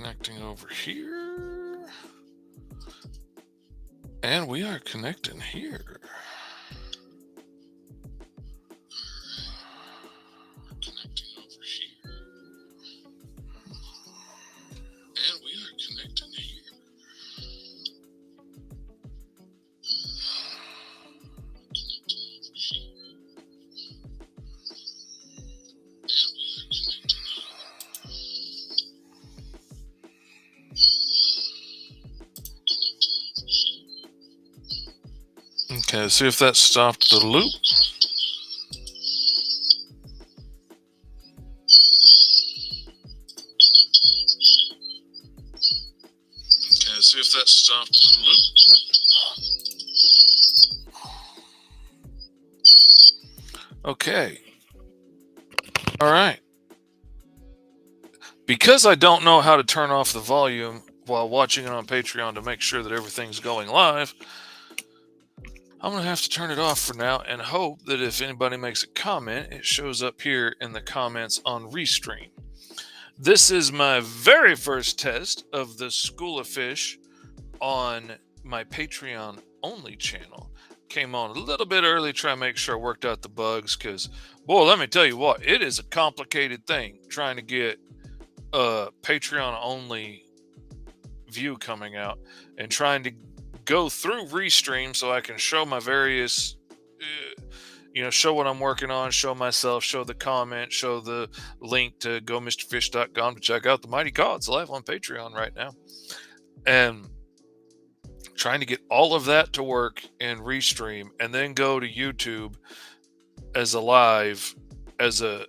connecting over here. And we are connecting here. Okay, see if that stopped the loop. Okay, see if that stopped the loop. Okay. All right. Because I don't know how to turn off the volume while watching it on Patreon to make sure that everything's going live, I'm going to have to turn it off for now and hope that if anybody makes a comment, it shows up here in the comments on Restream. This is my very first test of the School of Fish on my Patreon only channel. Came on a little bit early, try to make sure I worked out the bugs, because, boy, let me tell you what, it is a complicated thing trying to get a Patreon only view coming out and trying to go through Restream so I can show my various show what I'm working on, show myself, show the comment, show the link to gomrfish.com to check out the Mighty Gods live on Patreon right now. And trying to get all of that to work in Restream and then go to YouTube as a live, as a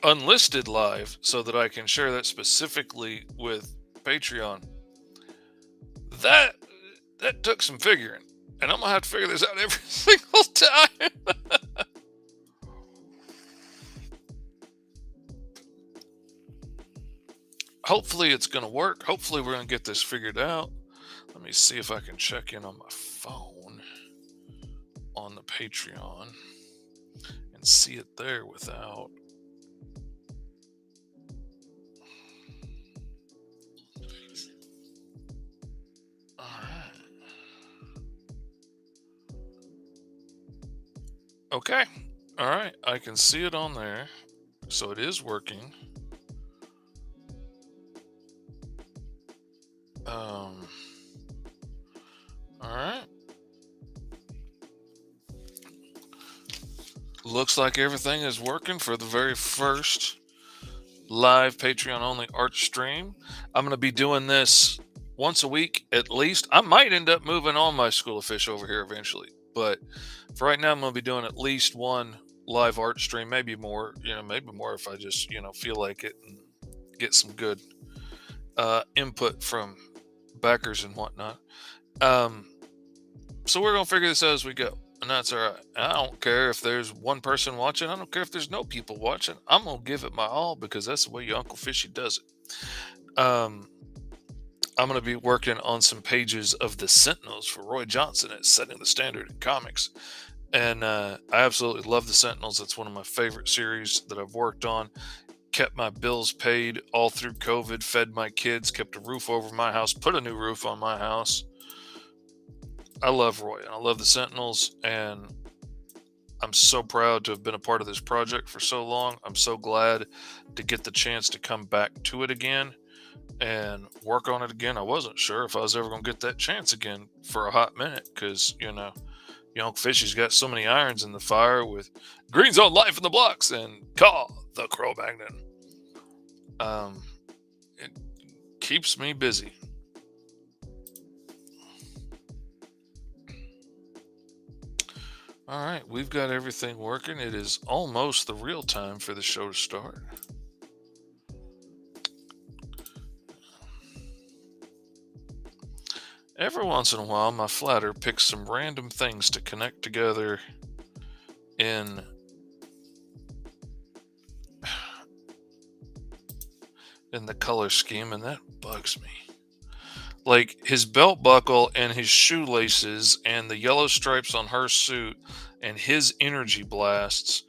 unlisted live, so that I can share that specifically with Patreon. That took some figuring, and I'm gonna have to figure this out every single time. Hopefully it's gonna work. Hopefully we're gonna get this figured out. Let me see if I can check in on my phone on the Patreon and see it there without. Okay. All right. I can see it on there. So it is working. All right. Looks like everything is working for the very first live Patreon only art stream. I'm going to be doing this once a week at least. I might end up moving on my School of Fish over here eventually, but for right now I'm going to be doing at least one live art stream, maybe more if I just feel like it and get some good input from backers and whatnot. So we're going to figure this out as we go, and that's all right. I don't care if there's one person watching. I don't care if there's no people watching. I'm going to give it my all, because that's the way your Uncle Fishy does it. I'm going to be working on some pages of the Sentinels for Roy Johnson at Setting the Standard in Comics. And I absolutely love the Sentinels. It's one of my favorite series that I've worked on. Kept my bills paid all through COVID, fed my kids, kept a roof over my house, put a new roof on my house. I love Roy, and I love the Sentinels, and I'm so proud to have been a part of this project for so long. I'm so glad to get the chance to come back to it again and work on it again. I wasn't sure if I was ever going to get that chance again for a hot minute, because, Young Fishy's got so many irons in the fire with Green Zone Life in the Blocks and Caw, the Cro-Magnon. It keeps me busy. All right, we've got everything working. It is almost the real time for the show to start. Every once in a while, my flatter picks some random things to connect together in the color scheme, and that bugs me. Like his belt buckle and his shoelaces and the yellow stripes on her suit and his energy blasts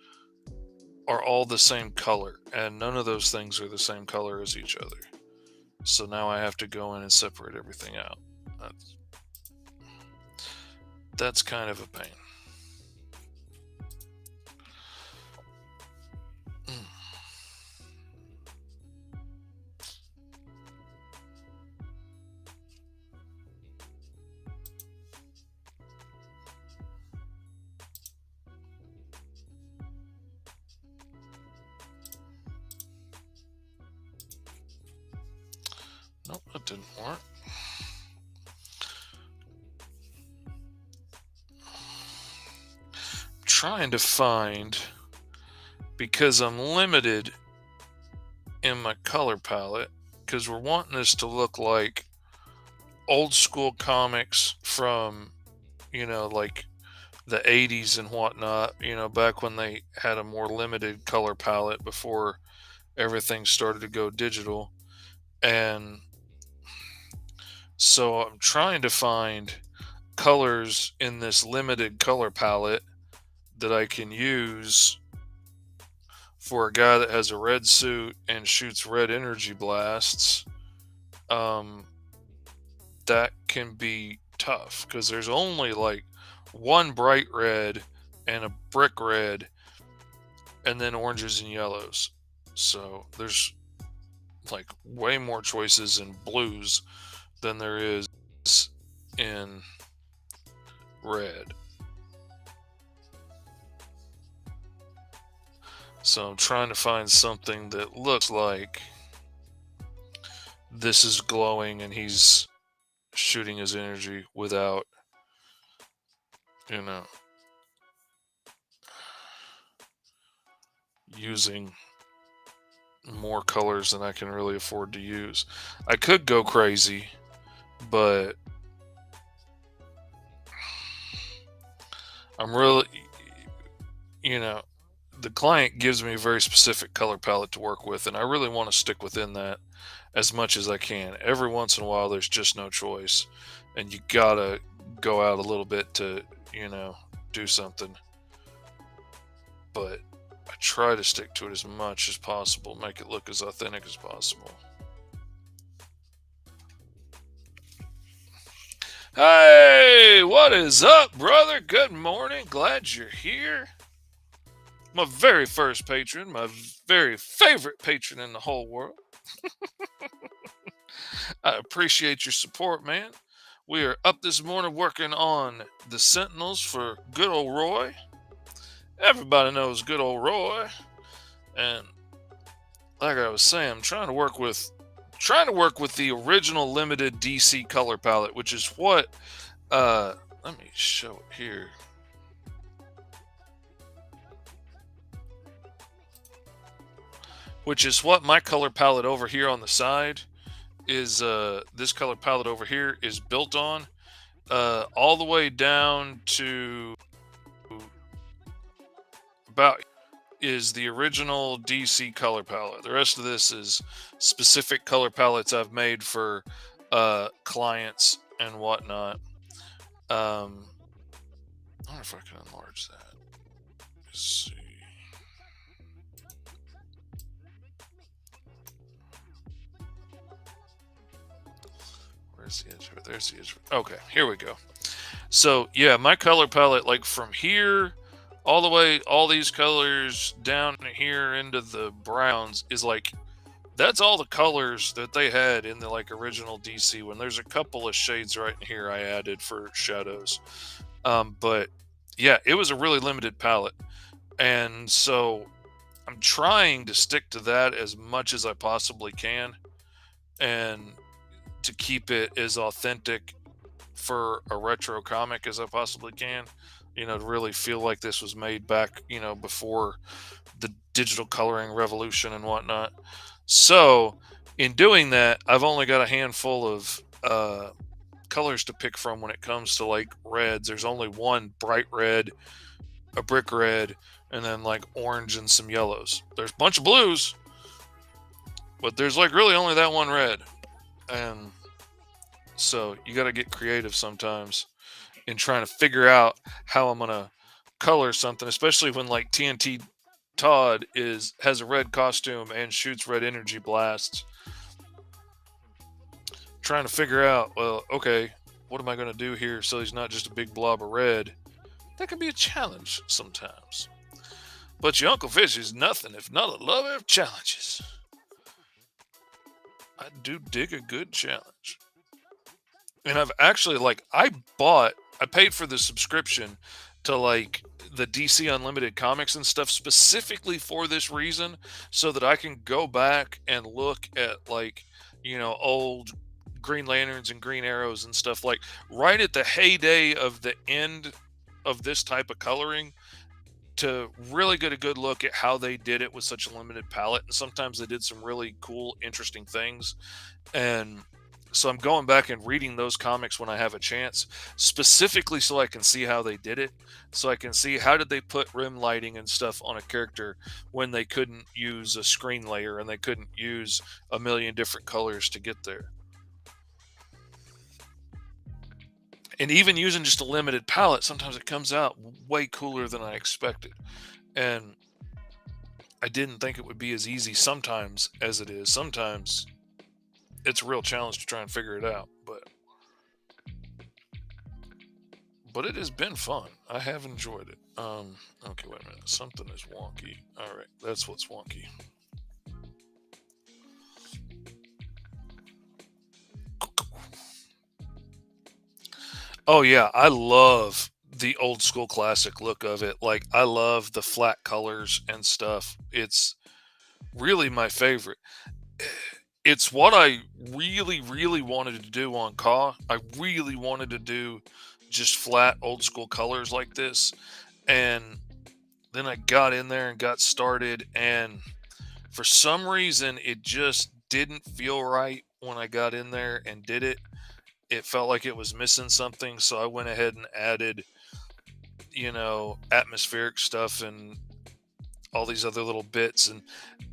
are all the same color, and none of those things are the same color as each other. So now I have to go in and separate everything out. That's, that's kind of a pain. Mm. Nope, that didn't work. Trying to find, because I'm limited in my color palette, because we're wanting this to look like old school comics from, like the 80s and whatnot, back when they had a more limited color palette before everything started to go digital. And so I'm trying to find colors in this limited color palette that I can use for a guy that has a red suit and shoots red energy blasts. Um, that can be tough because there's only like one bright red and a brick red, and then oranges and yellows. So there's like way more choices in blues than there is in red. So I'm trying to find something that looks like this is glowing and he's shooting his energy without, you know, using more colors than I can really afford to use. I could go crazy, but I'm really, you know, the client gives me a very specific color palette to work with, and I really want to stick within that as much as I can. Every once in a while, there's just no choice, and you gotta go out a little bit to, do something. But I try to stick to it as much as possible, make it look as authentic as possible. Hey, what is up, brother? Good morning. Glad you're here. My very first patron, my very favorite patron in the whole world. I appreciate your support, man. We are up this morning working on the Sentinels for good old Roy. Everybody knows good old Roy. And like I was saying, I'm trying to work with the original limited DC color palette, which is what let me show it here. Which is what my color palette over here on the side is this color palette over here is built on. All the way down to about is the original DC color palette. The rest of this is specific color palettes I've made for clients and whatnot. I wonder if I can enlarge that. Let's see. Where's the edge of it? There's the edge of it. Okay, here we go. So yeah, my color palette, like from here all the way, all these colors down here into the browns, is like that's all the colors that they had in the like original DC one. There's a couple of shades right in here I added for shadows. But yeah, it was a really limited palette. And so I'm trying to stick to that as much as I possibly can and to keep it as authentic for a retro comic as I possibly can. To really feel like this was made back, before the digital coloring revolution and whatnot. So, in doing that, I've only got a handful of colors to pick from when it comes to like reds. There's only one bright red, a brick red, and then like orange and some yellows. There's a bunch of blues, but there's like really only that one red. And so you got to get creative sometimes in trying to figure out how I'm going to color something, especially when like TNT Todd has a red costume and shoots red energy blasts. trying to figure out, well, okay, what am I going to do here so he's not just a big blob of red? That can be a challenge sometimes. But your Uncle Fish is nothing if not a lover of challenges. I do dig a good challenge. And I've actually, like, I paid for the subscription to, like, the DC Unlimited comics and stuff specifically for this reason, so that I can go back and look at, like, old Green Lanterns and Green Arrows and stuff, like, right at the heyday of the end of this type of coloring, to really get a good look at how they did it with such a limited palette. And sometimes they did some really cool, interesting things. And so I'm going back and reading those comics when I have a chance, specifically so I can see how they did it. So I can see how did they put rim lighting and stuff on a character when they couldn't use a screen layer and they couldn't use a million different colors to get there. And even using just a limited palette, sometimes it comes out way cooler than I expected. And I didn't think it would be as easy sometimes as it is. Sometimes it's a real challenge to try and figure it out, but it has been fun. I have enjoyed it. Okay, wait a minute. Something is wonky. All right, that's what's wonky. Oh yeah, I love the old school classic look of it. Like, I love the flat colors and stuff. It's really my favorite. It's what I really, really wanted to do on Caw. I really wanted to do just flat old school colors like this. And then I got in there and got started. And for some reason, it just didn't feel right when I got in there and did it. It felt like it was missing something. So I went ahead and added, atmospheric stuff and all these other little bits. And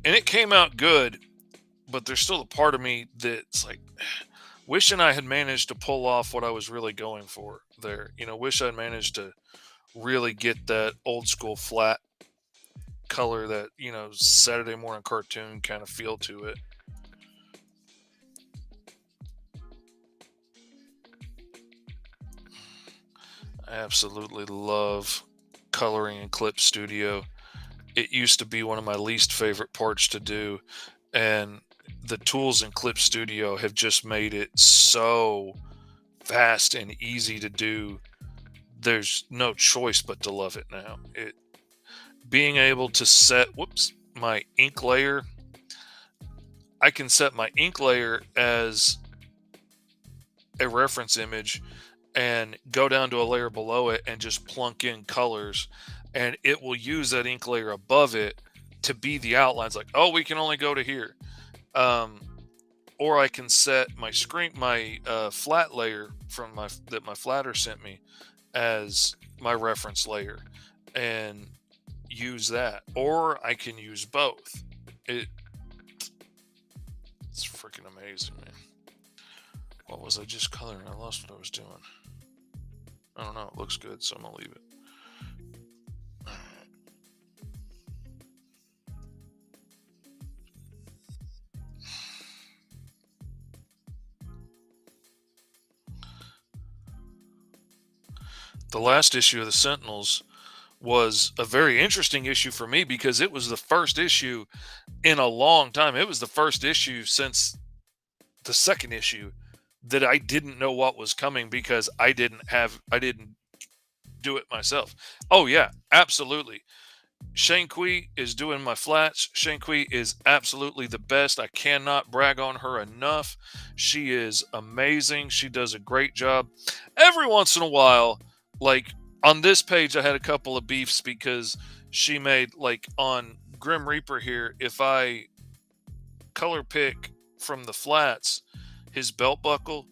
it came out good. But there's still a part of me that's like, wishing I had managed to pull off what I was really going for there. Wish I'd managed to really get that old school flat color, that, Saturday morning cartoon kind of feel to it. I absolutely love coloring in Clip Studio. It used to be one of my least favorite parts to do. And the tools in Clip Studio have just made it so fast and easy to do. There's no choice but to love it now. Being able to set my ink layer. I can set my ink layer as a reference image and go down to a layer below it and just plunk in colors, and it will use that ink layer above it to be the outlines, like, oh, we can only go to here. Or I can set my flat layer that my flatter sent me as my reference layer and use that. Or I can use both. It's freaking amazing, man. What was I just coloring? I lost what I was doing. I don't know. It looks good, so I'm gonna leave it. The last issue of the Sentinels was a very interesting issue for me because it was the first issue in a long time. It was the first issue since the second issue that I didn't know what was coming because I didn't do it myself. Oh yeah, absolutely. Shane Kui is doing my flats. Shane Kui is absolutely the best. I cannot brag on her enough. She is amazing. She does a great job. Every once in a while, like on this page, I had a couple of beefs because she made, like on Grim Reaper here, if I color pick from the flats, his belt buckle,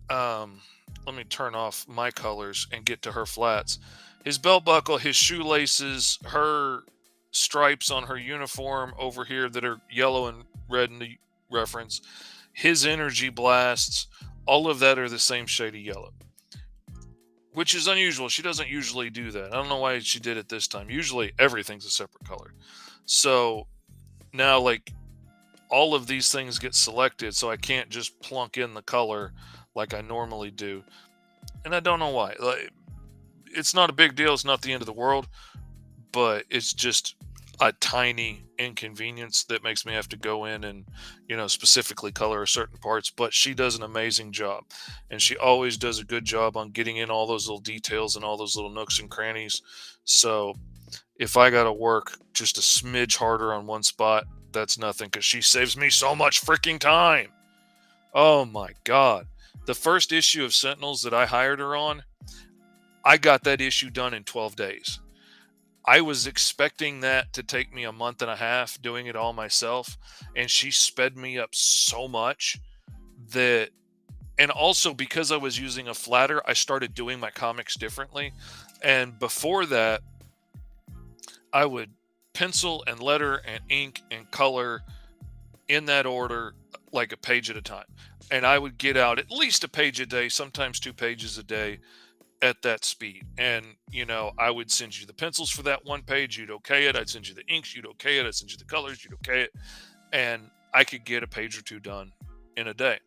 let me turn off my colors and get to her flats. His belt buckle, his shoelaces, her stripes on her uniform over here that are yellow and red in the reference, his energy blasts, all of that are the same shade of yellow, which is unusual. She doesn't usually do that. I don't know why she did it this time. Usually everything's a separate color. So now, like, all of these things get selected, so I can't just plunk in the color like I normally do. And I don't know why. Like, it's not a big deal. It's not the end of the world, but it's just a tiny inconvenience that makes me have to go in and, specifically color certain parts. But she does an amazing job, and she always does a good job on getting in all those little details and all those little nooks and crannies. So if I got to work just a smidge harder on one spot, that's nothing, because she saves me so much freaking time. Oh my God. The first issue of Sentinels that I hired her on, I got that issue done in 12 days. I was expecting that to take me a month and a half doing it all myself, and she sped me up so much that, and also because I was using a flatter, I started doing my comics differently. And before that, I would pencil and letter and ink and color in that order, like a page at a time. And I would get out at least a page a day, sometimes 2 pages a day at that speed. And, I would send you the pencils for that one page, you'd okay it. I'd send you the inks, you'd okay it. I'd send you the colors, you'd okay it. And I could get a page or 2 done in a day.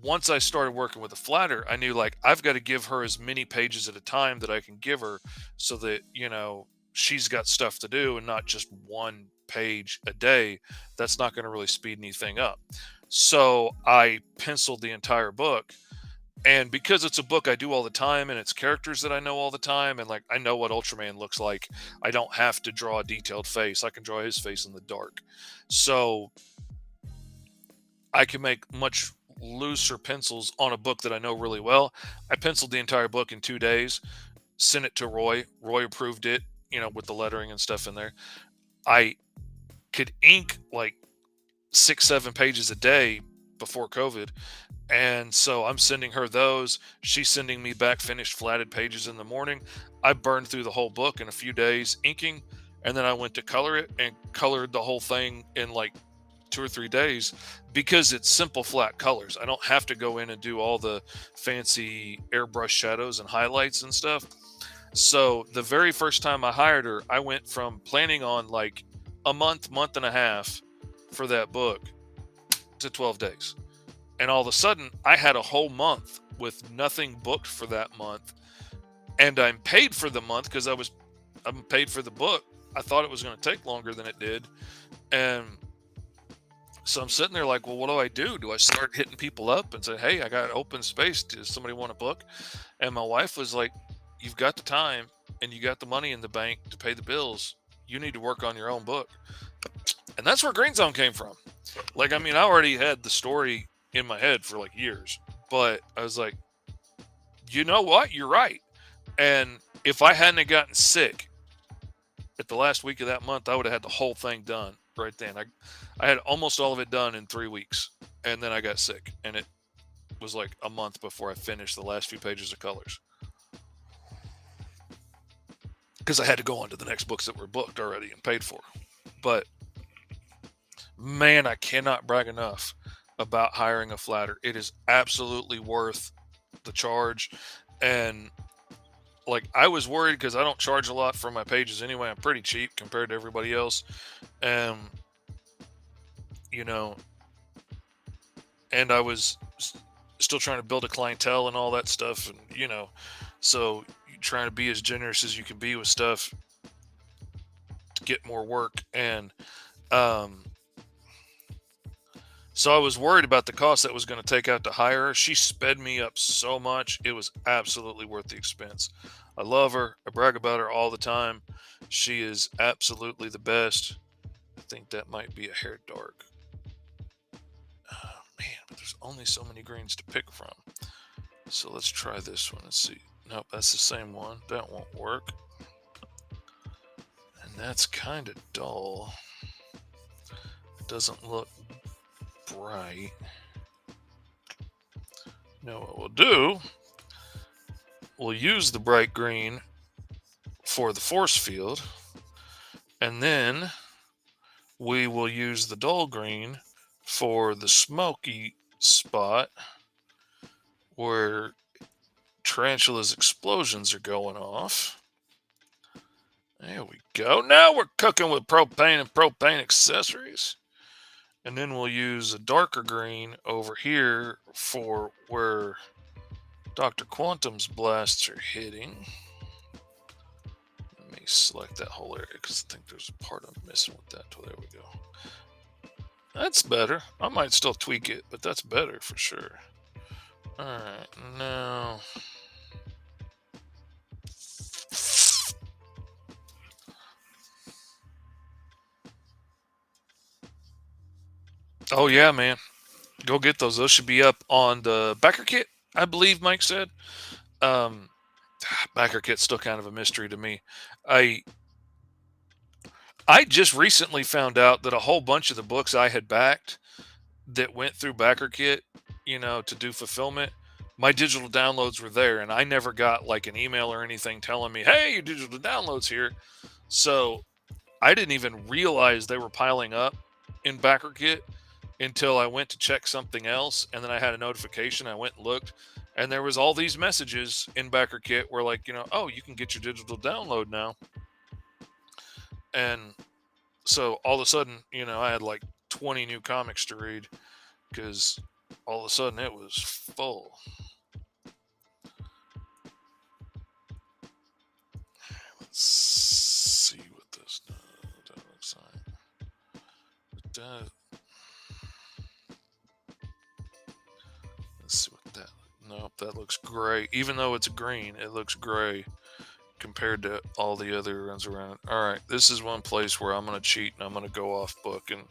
Once I started working with a flatter, I knew, like, I've got to give her as many pages at a time that I can give her, so that, she's got stuff to do and not just one page a day. That's not going to really speed anything up. So I penciled the entire book. And because it's a book I do all the time, and it's characters that I know all the time, and, like, I know what Ultraman looks like, I don't have to draw a detailed face. I can draw his face in the dark. So I can make much looser pencils on a book that I know really well. I penciled the entire book in 2 days, sent it to Roy. Roy approved it, with the lettering and stuff in there. I could ink like 6-7 pages a day before COVID. And so I'm sending her those. She's sending me back finished flatted pages in the morning. I burned through the whole book in a few days inking, and then I went to color it and colored the whole thing in like 2 or 3 days, because it's simple flat colors. I don't have to go in and do all the fancy airbrush shadows and highlights and stuff. So the very first time I hired her, I went from planning on like a month and a half for that book to 12 days. And all of a sudden, I had a whole month with nothing booked for that month. And I'm paid for the month because I'm paid for the book. I thought it was going to take longer than it did. And so I'm sitting there like, well, what do I do? Do I start hitting people up and say, hey, I got open space. Does somebody want a book? And my wife was like, you've got the time and you got the money in the bank to pay the bills. You need to work on your own book. And that's where Green Zone came from. Like, I mean, I already had the story in my head for like years, but I was like, you know what? You're right. And if I hadn't gotten sick at the last week of that month, I would have had the whole thing done right then. I had almost all of it done in 3 weeks, and then I got sick, and it was like a month before I finished the last few pages of colors, because I had to go on to the next books that were booked already and paid for. But man, I cannot brag enough about hiring a flatter. It is absolutely worth the charge. And like, I was worried because I don't charge a lot for my pages anyway. I'm pretty cheap compared to everybody else. And and I was still trying to build a clientele and all that stuff, and so you're trying to be as generous as you can be with stuff to get more work. And so I was worried about the cost that was going to take out to hire her. She sped me up so much. It was absolutely worth the expense. I love her. I brag about her all the time. She is absolutely the best. I think that might be a hair dark. Man, but there's only so many greens to pick from. So let's try this one. Let's see. Nope, that's the same one. That won't work. And that's kind of dull. It doesn't look bright. Now what we'll do, we'll use the bright green for the force field, and then we will use the dull green for the smoky spot where Tarantula's explosions are going off. There we go. Now we're cooking with propane and propane accessories. And then we'll use a darker green over here for where Dr. Quantum's blasts are hitting. Let me select that whole area because I think there's a part I'm missing with that. There we go. That's better. I might still tweak it, but that's better for sure. Alright, now... Oh yeah, man. Go get those. Those should be up on the backer kit, I believe Mike said. Um, backer kit's still kind of a mystery to me. I I just recently found out that a whole bunch of the books I had backed that went through backer kit, to do fulfillment, my digital downloads were there, and I never got like an email or anything telling me, "Hey, your digital downloads here." So I didn't even realize they were piling up in backer kit until I went to check something else, and then I had a notification. I went and looked, and there was all these messages in backer kit where like, oh, you can get your digital download now. And so all of a sudden, I had like 20 new comics to read because all of a sudden it was full. Let's see what this that looks like. Let's see what that. Nope, that looks gray. Even though it's green, it looks gray compared to all the other ones around. All right, this is one place where I'm going to cheat and I'm going to go off book and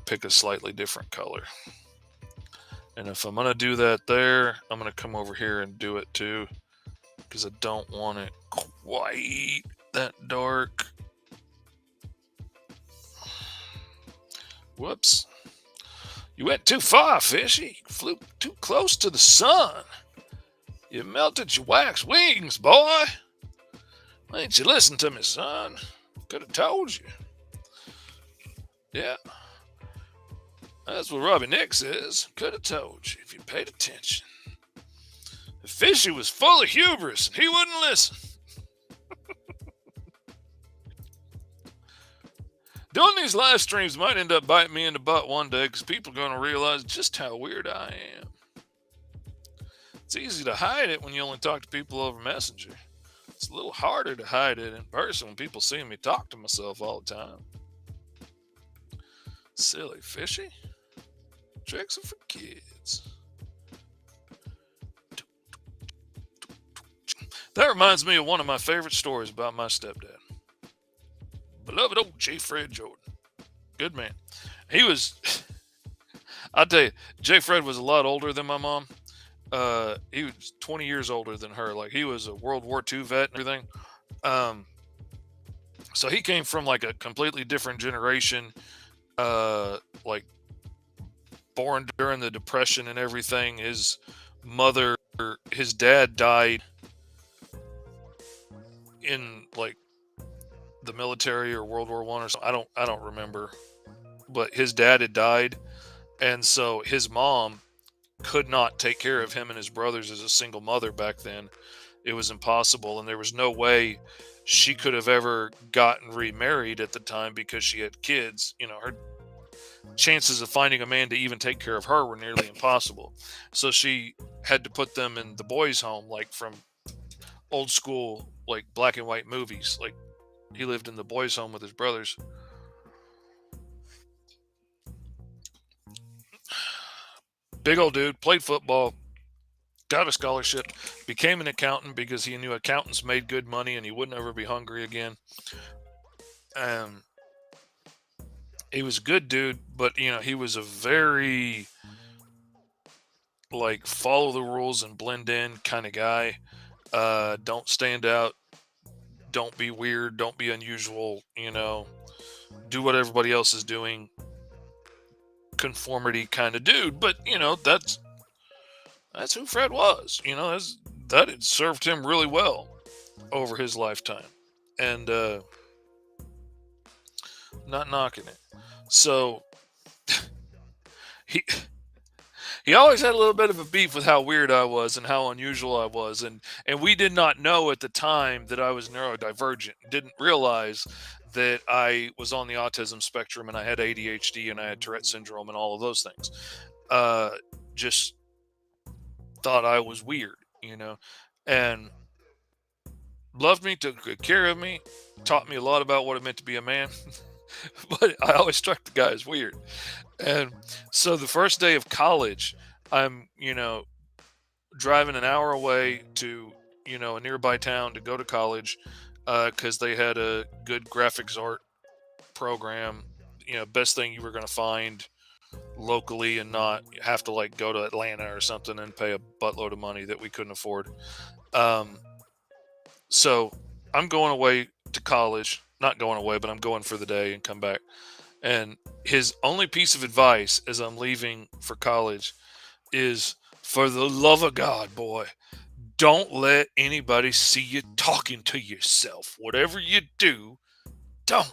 pick a slightly different color. And if I'm going to do that there, I'm going to come over here and do it too, because I don't want it quite that dark. Whoops. You went too far, fishy. You flew too close to the sun. You melted your wax wings, boy. Why didn't you listen to me, son? Could have told you. Yeah. That's what Robbie Nick says. Could have told you if you paid attention. The fishy was full of hubris and he wouldn't listen. Doing these live streams might end up biting me in the butt one day because people are going to realize just how weird I am. It's easy to hide it when you only talk to people over Messenger. It's a little harder to hide it in person when people see me talk to myself all the time. Silly fishy. Tricks are for kids. That reminds me of one of my favorite stories about my stepdad. Beloved old J. Fred Jordan. Good man. He was, I'll tell you, J. Fred was a lot older than my mom. He was 20 years older than her. Like, he was a World War II vet and everything. So he came from like a completely different generation, like born during the Depression and everything. His dad died in like the military or World War I or something. I don't remember, but his dad had died, and so his mom could not take care of him and his brothers as a single mother back then. It was impossible, and there was no way she could have ever gotten remarried at the time because she had kids. Her chances of finding a man to even take care of her were nearly impossible. So she had to put them in the boys' home, like from old school, like black and white movies. Like, he lived in the boys' home with his brothers. Big old dude, played football, got a scholarship, became an accountant because he knew accountants made good money and he wouldn't ever be hungry again. He was a good dude, but he was a very like follow the rules and blend in kind of guy. Don't stand out, don't be weird, don't be unusual, do what everybody else is doing, conformity kind of dude. But that's who Fred was. That had served him really well over his lifetime, and not knocking it. So he always had a little bit of a beef with how weird I was and how unusual I was, and we did not know at the time that I was neurodivergent. Didn't realize that I was on the autism spectrum and I had ADHD and I had Tourette syndrome and all of those things. Just thought I was weird, and loved me, took good care of me, taught me a lot about what it meant to be a man. But I always struck the guy as weird. And so the first day of college, I'm, driving an hour away to, a nearby town to go to college because they had a good graphics art program, best thing you were going to find locally and not have to like go to Atlanta or something and pay a buttload of money that we couldn't afford. Um, so I'm going away to college, not going away, but I'm going for the day and come back. And his only piece of advice as I'm leaving for college is, for the love of God, boy, don't let anybody see you talking to yourself. Whatever you do, don't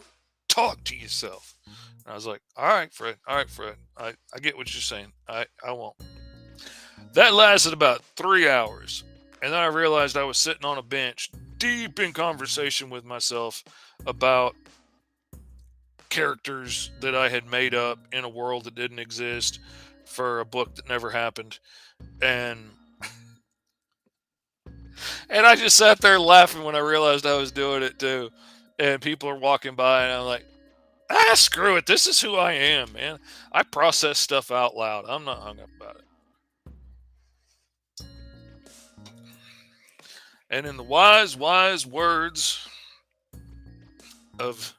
talk to yourself. And I was like, all right, Fred. All right, Fred. I get what you're saying. I won't. That lasted about 3 hours. And then I realized I was sitting on a bench, deep in conversation with myself about characters that I had made up in a world that didn't exist for a book that never happened. And I just sat there laughing when I realized I was doing it too. And people are walking by and I'm like, screw it. This is who I am, man. I process stuff out loud. I'm not hung up about it. And in the wise, wise words of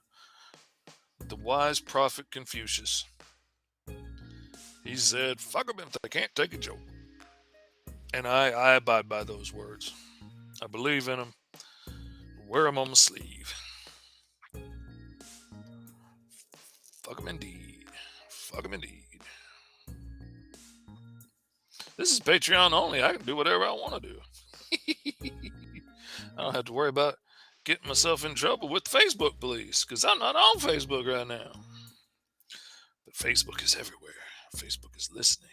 the wise prophet Confucius, he said, fuck them if they can't take a joke. And I abide by those words. I believe in them. Wear them on my sleeve. Fuck them indeed. Fuck them indeed. This is Patreon only. I can do whatever I want to do. I don't have to worry about getting myself in trouble with the Facebook police because I'm not on Facebook right now. But Facebook is everywhere. Facebook is listening.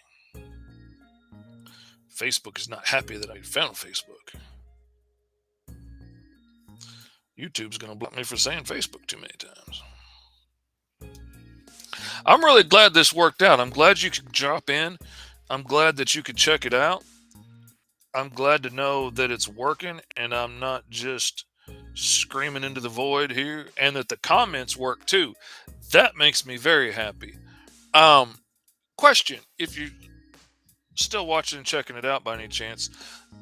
Facebook is not happy that I found Facebook. YouTube's going to block me for saying Facebook too many times. I'm really glad this worked out. I'm glad you could drop in. I'm glad that you could check it out. I'm glad to know that it's working and I'm not just screaming into the void here, and that the comments work too. That makes me very happy. Question, if you're still watching and checking it out by any chance,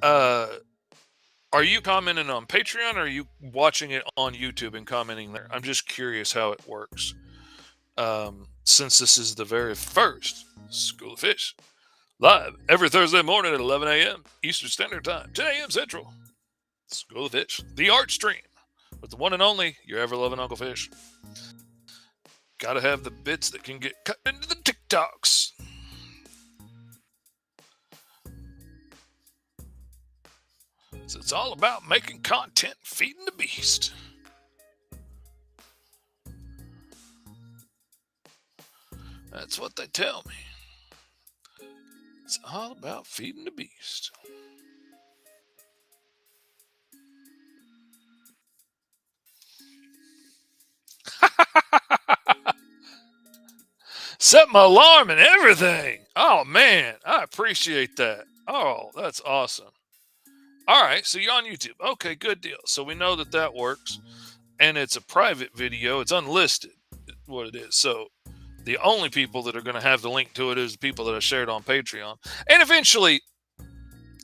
are you commenting on Patreon or are you watching it on YouTube and commenting there? I'm just curious how it works. Since this is the very first School of Fish, live every Thursday morning at 11 a.m. Eastern Standard Time, 10 a.m. Central. School of Fish, the art stream with the one and only, your ever-loving Uncle Fish. Gotta have the bits that can get cut into the TikToks. So it's all about making content, feeding the beast. That's what they tell me. It's all about feeding the beast. Set my alarm and everything. Oh, man. I appreciate that. Oh, that's awesome. All right. So you're on YouTube. Okay, good deal. So we know that that works. And it's a private video. It's unlisted, what it is. So the only people that are going to have the link to it is the people that I shared on Patreon. And eventually,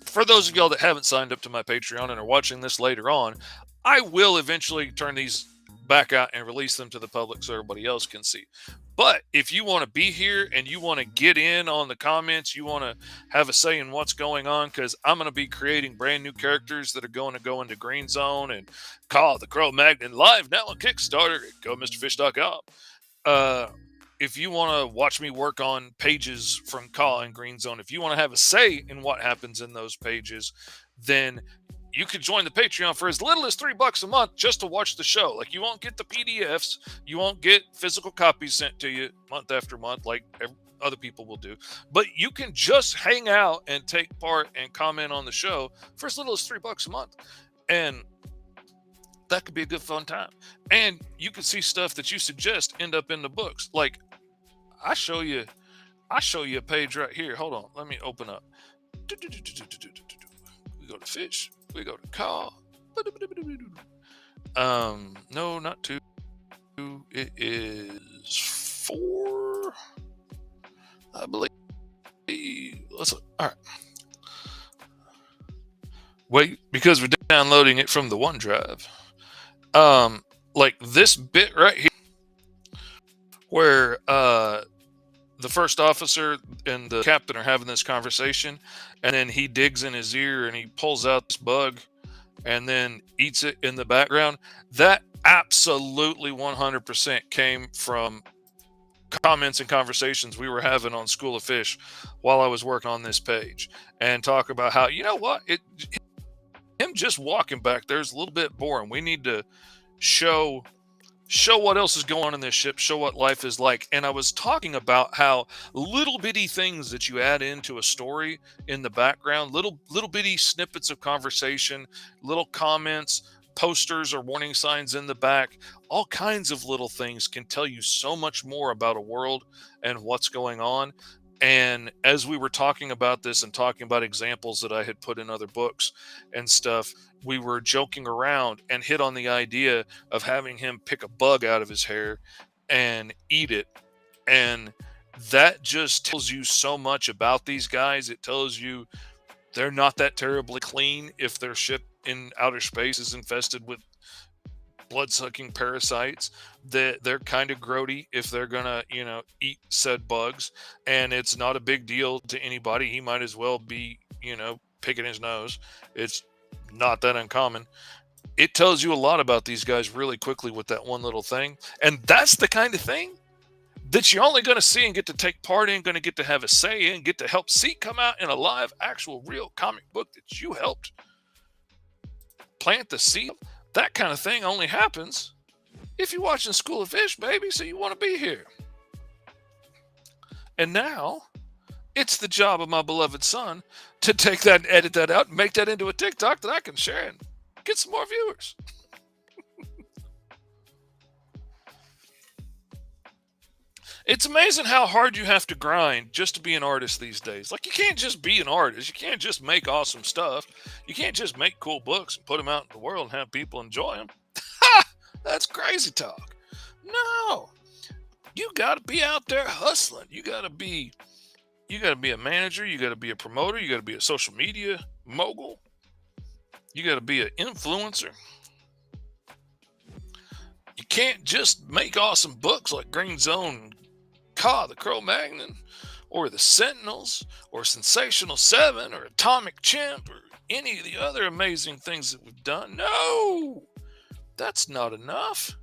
for those of y'all that haven't signed up to my Patreon and are watching this later on, I will eventually turn these back out and release them to the public so everybody else can see. But if you want to be here and you want to get in on the comments, you want to have a say in what's going on, because I'm going to be creating brand new characters that are going to go into Green Zone and Call the Cro-Magnon live now on Kickstarter at GoMrFish.com. If you want to watch me work on pages from Caw and Green Zone, if you want to have a say in what happens in those pages, then you could join the Patreon for as little as $3 a month just to watch the show. Like, you won't get the PDFs, you won't get physical copies sent to you month after month like other people will do, but you can just hang out and take part and comment on the show for as little as $3 a month. And that could be a good fun time. And you can see stuff that you suggest end up in the books. Like I show you a page right here. Hold on, let me open up. We go to fish. We go to call. No, not 2. It is 4, I believe. Let's look. All right. Wait, because we're downloading it from the OneDrive. Like this bit right here, where the first officer and the captain are having this conversation, and then he digs in his ear and he pulls out this bug and then eats it in the background. That absolutely 100% came from comments and conversations we were having on School of Fish while I was working on this page, and talk about how, you know what, him just walking back there is a little bit boring. We need to show what else is going on in this ship, show what life is like. And I was talking about how little bitty things that you add into a story in the background, little bitty snippets of conversation, little comments, posters or warning signs in the back, all kinds of little things can tell you so much more about a world and what's going on. And as we were talking about this and talking about examples that I had put in other books and stuff, we were joking around and hit on the idea of having him pick a bug out of his hair and eat it. And that just tells you so much about these guys. It tells you they're not that terribly clean if their ship in outer space is infested with blood-sucking parasites. That they're kind of grody if they're gonna, eat said bugs, and it's not a big deal to anybody. He might as well be, picking his nose. It's not that uncommon. It tells you a lot about these guys really quickly with that one little thing, and that's the kind of thing that you're only going to see and get to take part in, going to get to have a say in, get to help see come out in a live, actual, real comic book that you helped plant the seed. That kind of thing only happens if you're watching School of Fish, baby, so you want to be here. And now, it's the job of my beloved son to take that and edit that out and make that into a TikTok that I can share and get some more viewers. It's amazing how hard you have to grind just to be an artist these days. Like, you can't just be an artist. You can't just make awesome stuff. You can't just make cool books and put them out in the world and have people enjoy them. Ha! That's crazy talk. No. You got to be out there hustling. You got to be a manager. You got to be a promoter. You got to be a social media mogul. You got to be an influencer. You can't just make awesome books like Green Zone, the Cro-Magnon, or the Sentinels, or Sensational 7, or Atomic Chimp, or any of the other amazing things that we've done. No, that's not enough.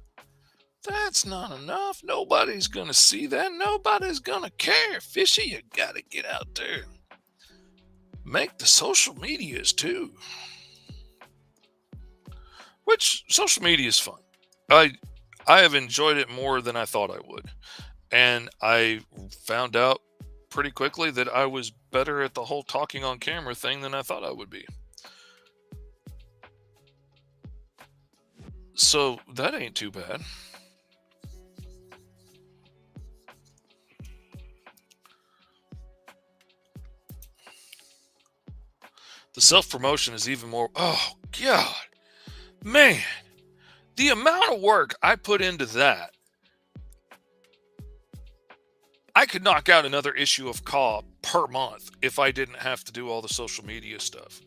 That's not enough. Nobody's going to see that. Nobody's going to care. Fishy, you got to get out there. Make the social medias too. Which, social media is fun. I have enjoyed it more than I thought I would. And I found out pretty quickly that I was better at the whole talking on camera thing than I thought I would be. So that ain't too bad. The self-promotion is even more, oh God, man, the amount of work I put into that. I could knock out another issue of Caw per month if I didn't have to do all the social media stuff.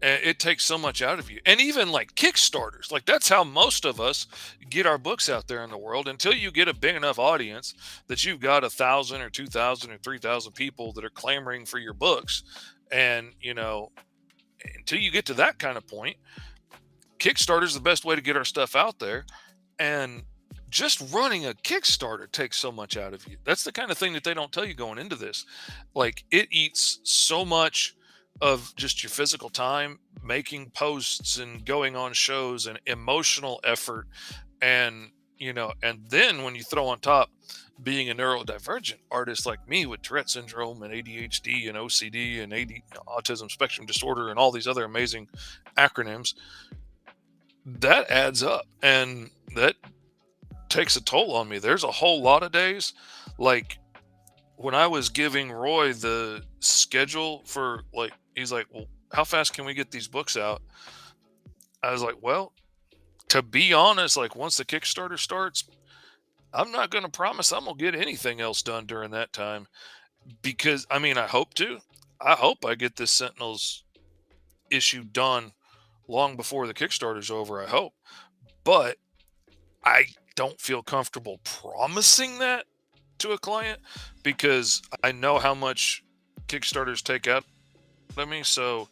And it takes so much out of you. And even like Kickstarters, like that's how most of us get our books out there in the world. Until you get a big enough audience that you've got 1,000 or 2,000 or 3,000 people that are clamoring for your books. And, until you get to that kind of point, Kickstarter is the best way to get our stuff out there. And just running a Kickstarter takes so much out of you. That's the kind of thing that they don't tell you going into this. Like, it eats so much of just your physical time, making posts and going on shows, and emotional effort. And, and then when you throw on top being a neurodivergent artist like me with Tourette syndrome and ADHD and OCD and autism spectrum disorder and all these other amazing acronyms, that adds up, and that takes a toll on me. There's a whole lot of days, like when I was giving Roy the schedule for, like, he's like, "Well, how fast can we get these books out?" I was like, "Well, to be honest, like once the Kickstarter starts, I'm not going to promise I'm going to get anything else done during that time because I mean, I hope to. I hope I get this Sentinels issue done long before the Kickstarter's over, I hope. But I don't feel comfortable promising that to a client because I know how much Kickstarters take out of me. So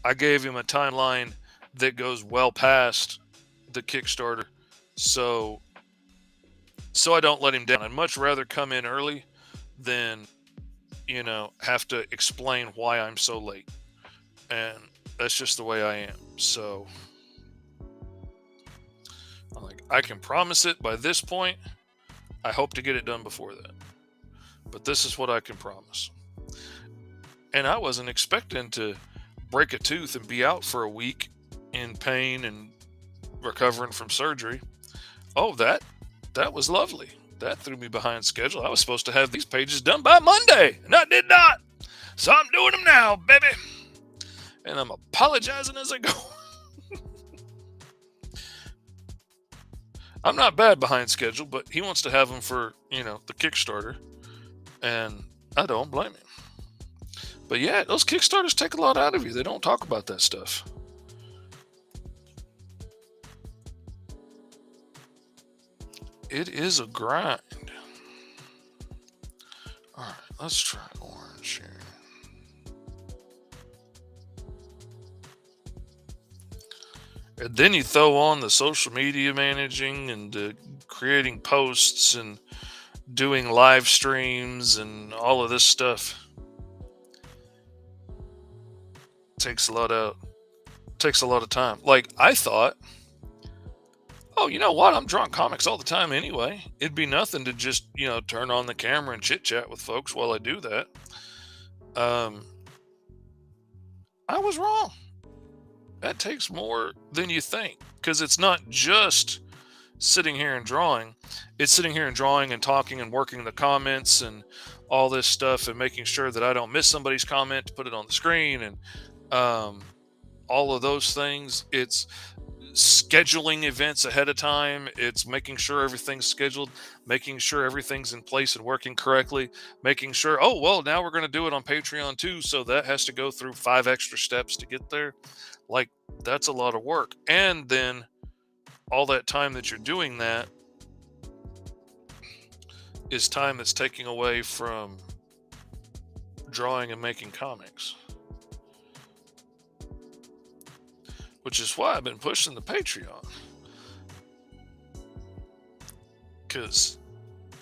I gave him a timeline that goes well past the Kickstarter. So I don't let him down. I'd much rather come in early than, have to explain why I'm so late. And that's just the way I am. So I'm like, I can promise it by this point. I hope to get it done before that. But this is what I can promise. And I wasn't expecting to break a tooth and be out for a week in pain and recovering from surgery. Oh, that was lovely. That threw me behind schedule. I was supposed to have these pages done by Monday, and I did not. So I'm doing them now, baby. And I'm apologizing as I go. I'm not bad behind schedule, but he wants to have them for, the Kickstarter. And I don't blame him. But yeah, those Kickstarters take a lot out of you. They don't talk about that stuff. It is a grind. All right, let's try orange here. And then you throw on the social media managing and creating posts and doing live streams and all of this stuff. Takes a lot of time. Like I thought, oh, you know what? I'm drawing comics all the time anyway. It'd be nothing to just, turn on the camera and chit chat with folks while I do that. I was wrong. That takes more than you think because it's not just sitting here and drawing. It's sitting here and drawing and talking and working the comments and all this stuff and making sure that I don't miss somebody's comment to put it on the screen and all of those things. It's scheduling events ahead of time. It's making sure everything's scheduled, making sure everything's in place and working correctly, making sure, oh, well, now we're going to do it on Patreon too. So that has to go through 5 extra steps to get there. Like, that's a lot of work. And then all that time that you're doing that is time that's taking away from drawing and making comics. Which is why I've been pushing the Patreon. Because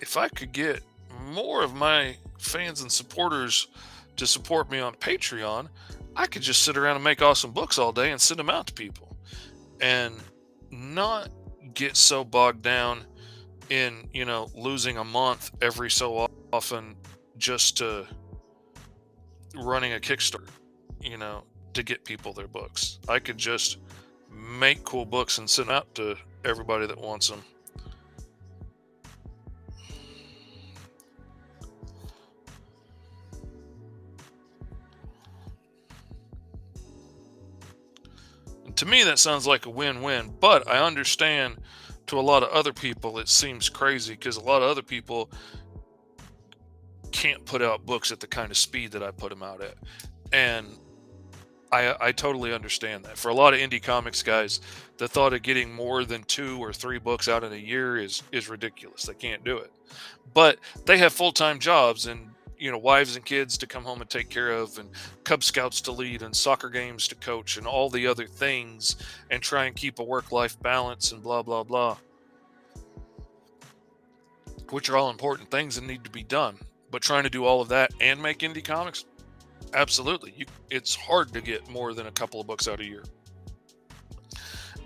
if I could get more of my fans and supporters to support me on Patreon, I could just sit around and make awesome books all day and send them out to people. And not get so bogged down in, losing a month every so often just to running a Kickstarter, to get people their books. I could just make cool books and send out to everybody that wants them. And to me, that sounds like a win-win, but I understand to a lot of other people it seems crazy because a lot of other people can't put out books at the kind of speed that I put them out at. And I totally understand that. For a lot of indie comics guys, the thought of getting more than 2 or 3 books out in a year is ridiculous. They can't do it. But they have full-time jobs and, wives and kids to come home and take care of and Cub Scouts to lead and soccer games to coach and all the other things and try and keep a work-life balance and blah, blah, blah. Which are all important things that need to be done. But trying to do all of that and make indie comics, absolutely. It's hard to get more than a couple of books out a year.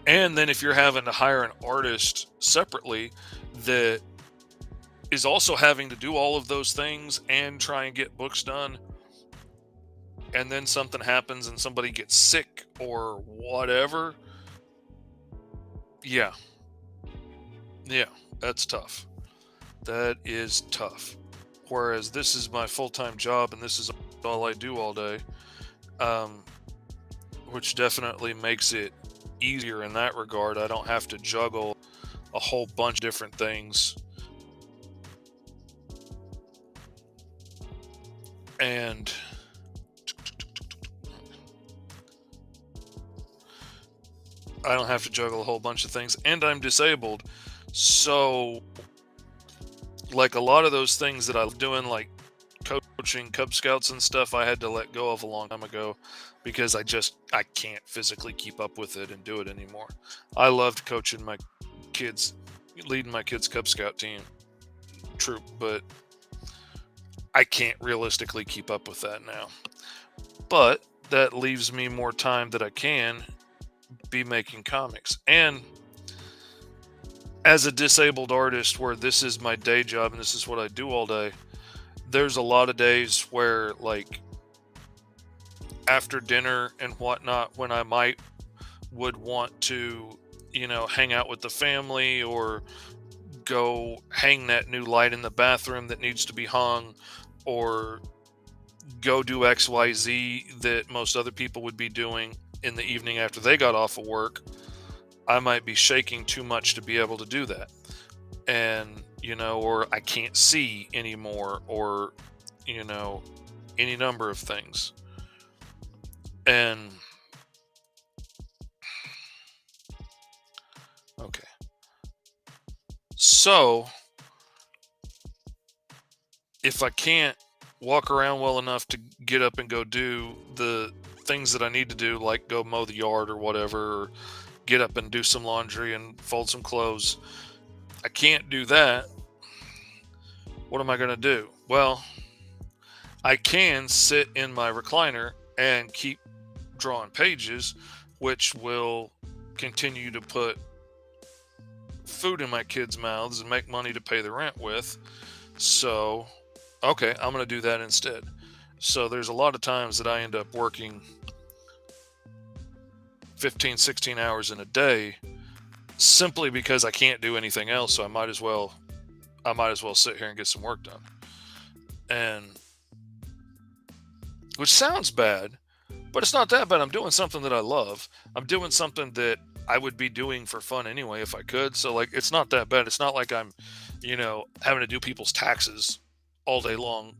And then if you're having to hire an artist separately that is also having to do all of those things and try and get books done, and then something happens and somebody gets sick or whatever, Yeah, yeah, that's tough. That is tough. Whereas this is my full-time job and this is all I do all day, um, which definitely makes it easier in that regard. I don't have to juggle a whole bunch of different things, and I don't have to juggle a whole bunch of things, and I'm disabled. So, like, a lot of those things that I was doing, like coaching Cub Scouts and stuff, I had to let go of a long time ago because I can't physically keep up with it and do it anymore. I loved coaching my kids, leading my kids' Cub Scout team troop, but I can't realistically keep up with that now. But that leaves me more time that I can be making comics. And as a disabled artist, where this is my day job and this is what I do all day, there's a lot of days where, like, after dinner and whatnot, when I would want to, hang out with the family or go hang that new light in the bathroom that needs to be hung, or go do XYZ that most other people would be doing in the evening after they got off of work. I might be shaking too much to be able to do that. And, or I can't see anymore, or, any number of things. And, okay. So, if I can't walk around well enough to get up and go do the things that I need to do, like go mow the yard or whatever, or get up and do some laundry and fold some clothes, I can't do that. What am I going to do? Well, I can sit in my recliner and keep drawing pages, which will continue to put food in my kids' mouths and make money to pay the rent with. So, okay, I'm going to do that instead. So there's a lot of times that I end up working 15, 16 hours in a day simply because I can't do anything else. So I might as well sit here and get some work done. And which sounds bad, but it's not that bad. I'm doing something that I love. I'm doing something that I would be doing for fun anyway if I could. So, like, it's not that bad. It's not like I'm, having to do people's taxes all day long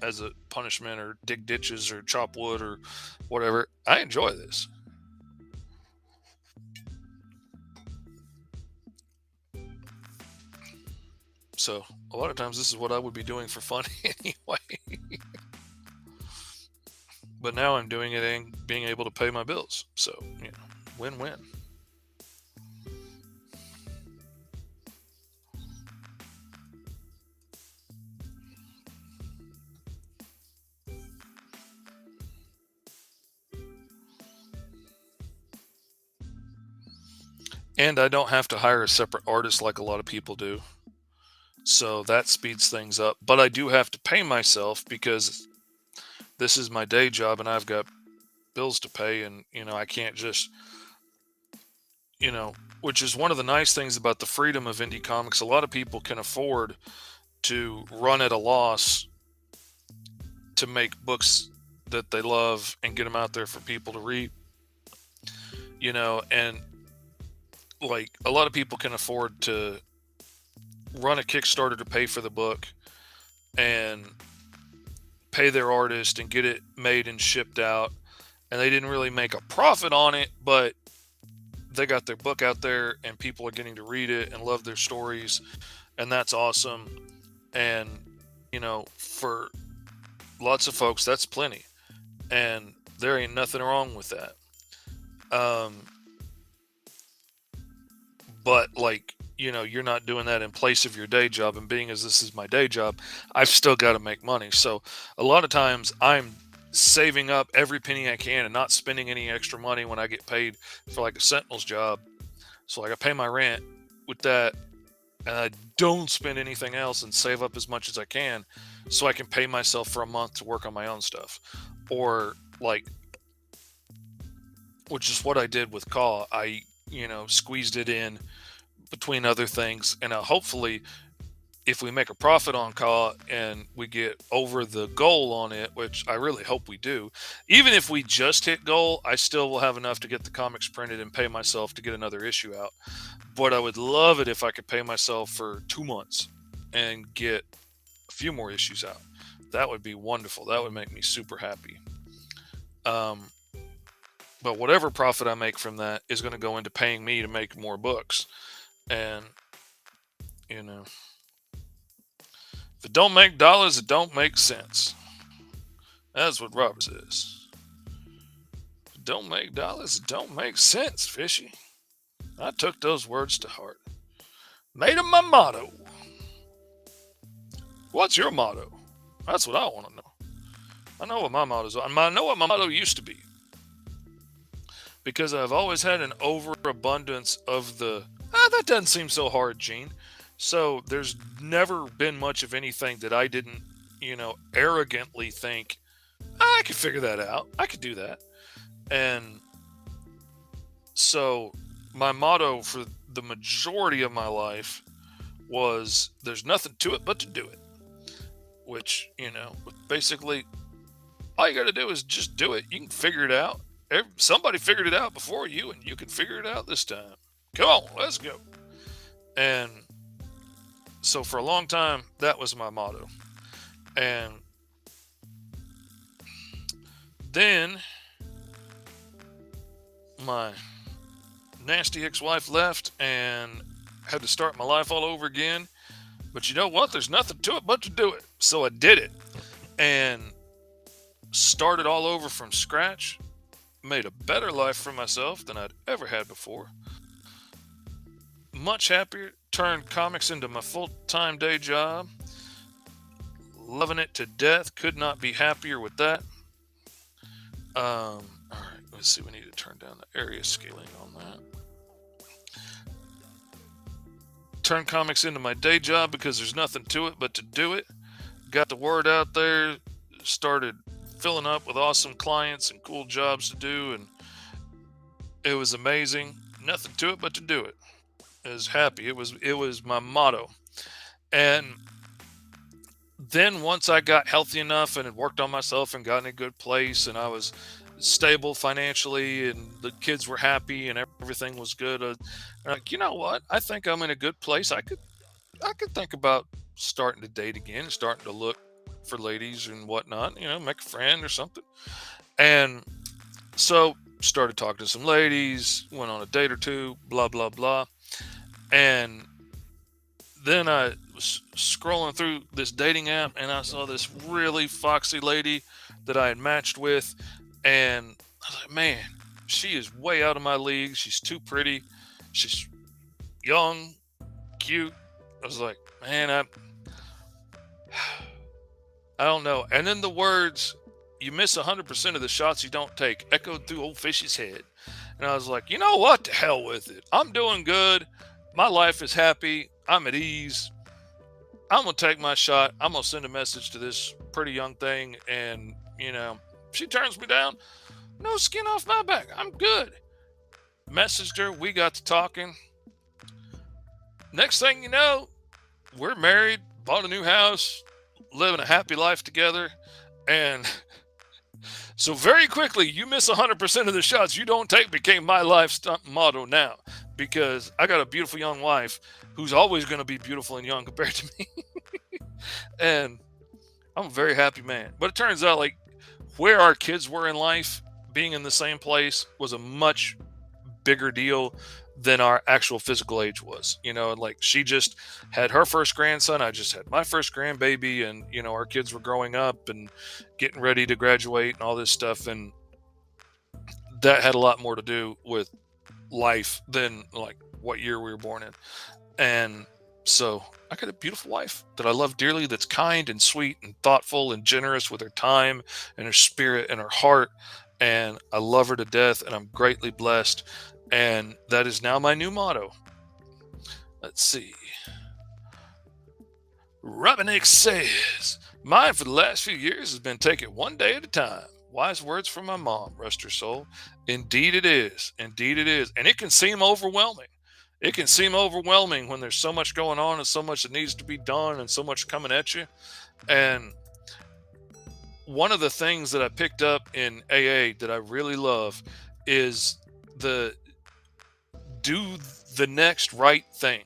as a punishment, or dig ditches or chop wood or whatever. I enjoy this. So a lot of times this is what I would be doing for fun anyway. But now I'm doing it and being able to pay my bills. So, win-win. And I don't have to hire a separate artist like a lot of people do. So that speeds things up. But I do have to pay myself because this is my day job and I've got bills to pay, and I can't just, which is one of the nice things about the freedom of indie comics. A lot of people can afford to run at a loss to make books that they love and get them out there for people to read, and, like, a lot of people can afford to run a Kickstarter to pay for the book and pay their artist and get it made and shipped out, and they didn't really make a profit on it, but they got their book out there and people are getting to read it and love their stories, and that's awesome. And, for lots of folks, that's plenty, and there ain't nothing wrong with that. But, like, you're not doing that in place of your day job, and being as this is my day job, I've still got to make money. So a lot of times I'm saving up every penny I can and not spending any extra money when I get paid for, like, a Sentinels job. So, like, I pay my rent with that, and I don't spend anything else and save up as much as I can so I can pay myself for a month to work on my own stuff. Or, like, which is what I did with Caw. I squeezed it in between other things. And hopefully, if we make a profit on Ka and we get over the goal on it, which I really hope we do, even if we just hit goal, I still will have enough to get the comics printed and pay myself to get another issue out. But I would love it if I could pay myself for 2 months and get a few more issues out. That would be wonderful. That would make me super happy. Um, but whatever profit I make from that is going to go into paying me to make more books. And, you know, if it don't make dollars, it don't make sense. That's what Robert says. If it don't make dollars, it don't make sense, Fishy. I took those words to heart. Made them my motto. What's your motto? That's what I want to know. I know what my motto is. I know what my motto used to be. Because I've always had an overabundance of that doesn't seem so hard, Gene. So there's never been much of anything that I didn't, arrogantly think, I could figure that out. I could do that. And so my motto for the majority of my life was there's nothing to it but to do it. Which, basically all you got to do is just do it. You can figure it out. Somebody figured it out before you, and you can figure it out this time. Come on, let's go. And so for a long time, that was my motto. And then my nasty ex-wife left and had to start my life all over again. But you know what? There's nothing to it but to do it. So I did it and started all over from scratch. Made a better life for myself than I'd ever had before. Much happier. Turned comics into my full-time day job. Loving it to death. Could not be happier with that. All right, let's see. We need to turn down the area scaling on that. Turned comics into my day job because there's nothing to it but to do it. Got the word out there. Started filling up with awesome clients and cool jobs to do, and it was amazing. Nothing to it but to do it. I was happy. It was my motto. And then once I got healthy enough and had worked on myself and got in a good place and I was stable financially and the kids were happy and everything was good, I'm like, you know what? I think I'm in a good place. I could think about starting to date again, starting to look for ladies and whatnot, make a friend or something. And so started talking to some ladies, went on a date or two, blah, blah, blah. And then I was scrolling through this dating app and I saw this really foxy lady that I had matched with. And I was like, man, she is way out of my league. She's too pretty. She's young, cute. I was like, man, I don't know. And then the words, you miss 100% of the shots you don't take, echoed through old Fishy's head. And I was like, you know what? To hell with it. I'm doing good. My life is happy. I'm at ease. I'm going to take my shot. I'm going to send a message to this pretty young thing. And, she turns me down. No skin off my back. I'm good. Messaged her. We got to talking. Next thing you know, we're married, bought a new house, living a happy life together. And so very quickly, you miss 100% of the shots you don't take became my life motto now, because I got a beautiful young wife who's always going to be beautiful and young compared to me. And I'm a very happy man. But it turns out, like, where our kids were in life, being in the same place was a much bigger deal than our actual physical age was. Like, she just had her first grandson. I just had my first grandbaby, and, our kids were growing up and getting ready to graduate and all this stuff. And that had a lot more to do with life than like what year we were born in. And so I got a beautiful wife that I love dearly, that's kind and sweet and thoughtful and generous with her time and her spirit and her heart. And I love her to death, and I'm greatly blessed. And that is now my new motto. Let's see. Robin X says, mine for the last few years has been take it one day at a time. Wise words from my mom, rest her soul. Indeed it is. Indeed it is. And it can seem overwhelming. It can seem overwhelming when there's so much going on and so much that needs to be done and so much coming at you. And one of the things that I picked up in AA that I really love is the do the next right thing,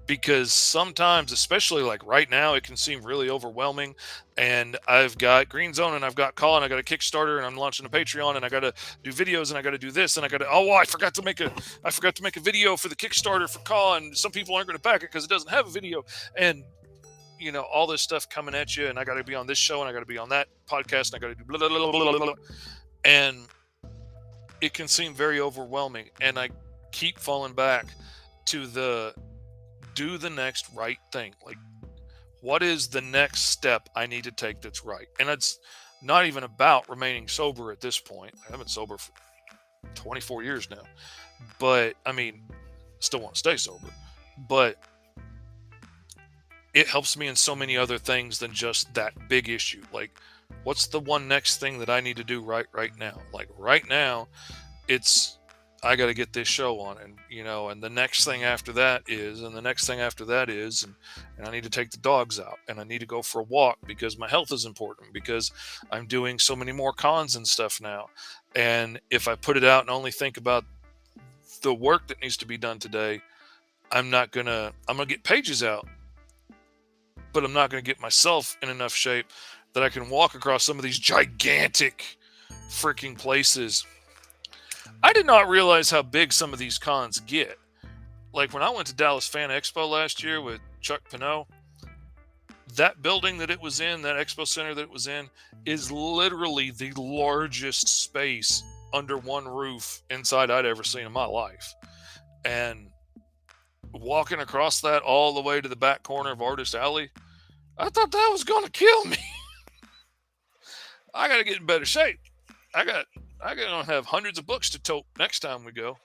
because sometimes, especially like right now, it can seem really overwhelming. And I've got Green Zone and I've got Call and I got a Kickstarter and I'm launching a Patreon and I got to do videos and I got to do this and I got to, oh, I forgot to make a video for the Kickstarter for Call, and some people aren't going to back it because it doesn't have a video. And all this stuff coming at you, and I got to be on this show and I got to be on that podcast and I got to do blah, blah, blah, blah, blah, blah. And it can seem very overwhelming. And I keep falling back to do the next right thing. Like, what is the next step I need to take that's right? And it's not even about remaining sober at this point. I haven't been sober for 24 years now. But, I mean, still want to stay sober. But it helps me in so many other things than just that big issue. Like, what's the one next thing that I need to do right now? Like, right now, it's I got to get this show on, and and the next thing after that is, and the next thing after that is, and I need to take the dogs out, and I need to go for a walk because my health is important, because I'm doing so many more cons and stuff now. And if I put it out and only think about the work that needs to be done today, I'm gonna get pages out, but I'm not gonna get myself in enough shape that I can walk across some of these gigantic freaking places. I did not realize how big some of these cons get. Like, when I went to Dallas Fan Expo last year with Chuck Pinot, that building that it was in, that expo center that it was in, is literally the largest space under one roof inside I'd ever seen in my life. And walking across that all the way to the back corner of Artist Alley, I thought that was going to kill me. I got to get in better shape. I got to have hundreds of books to tote next time we go.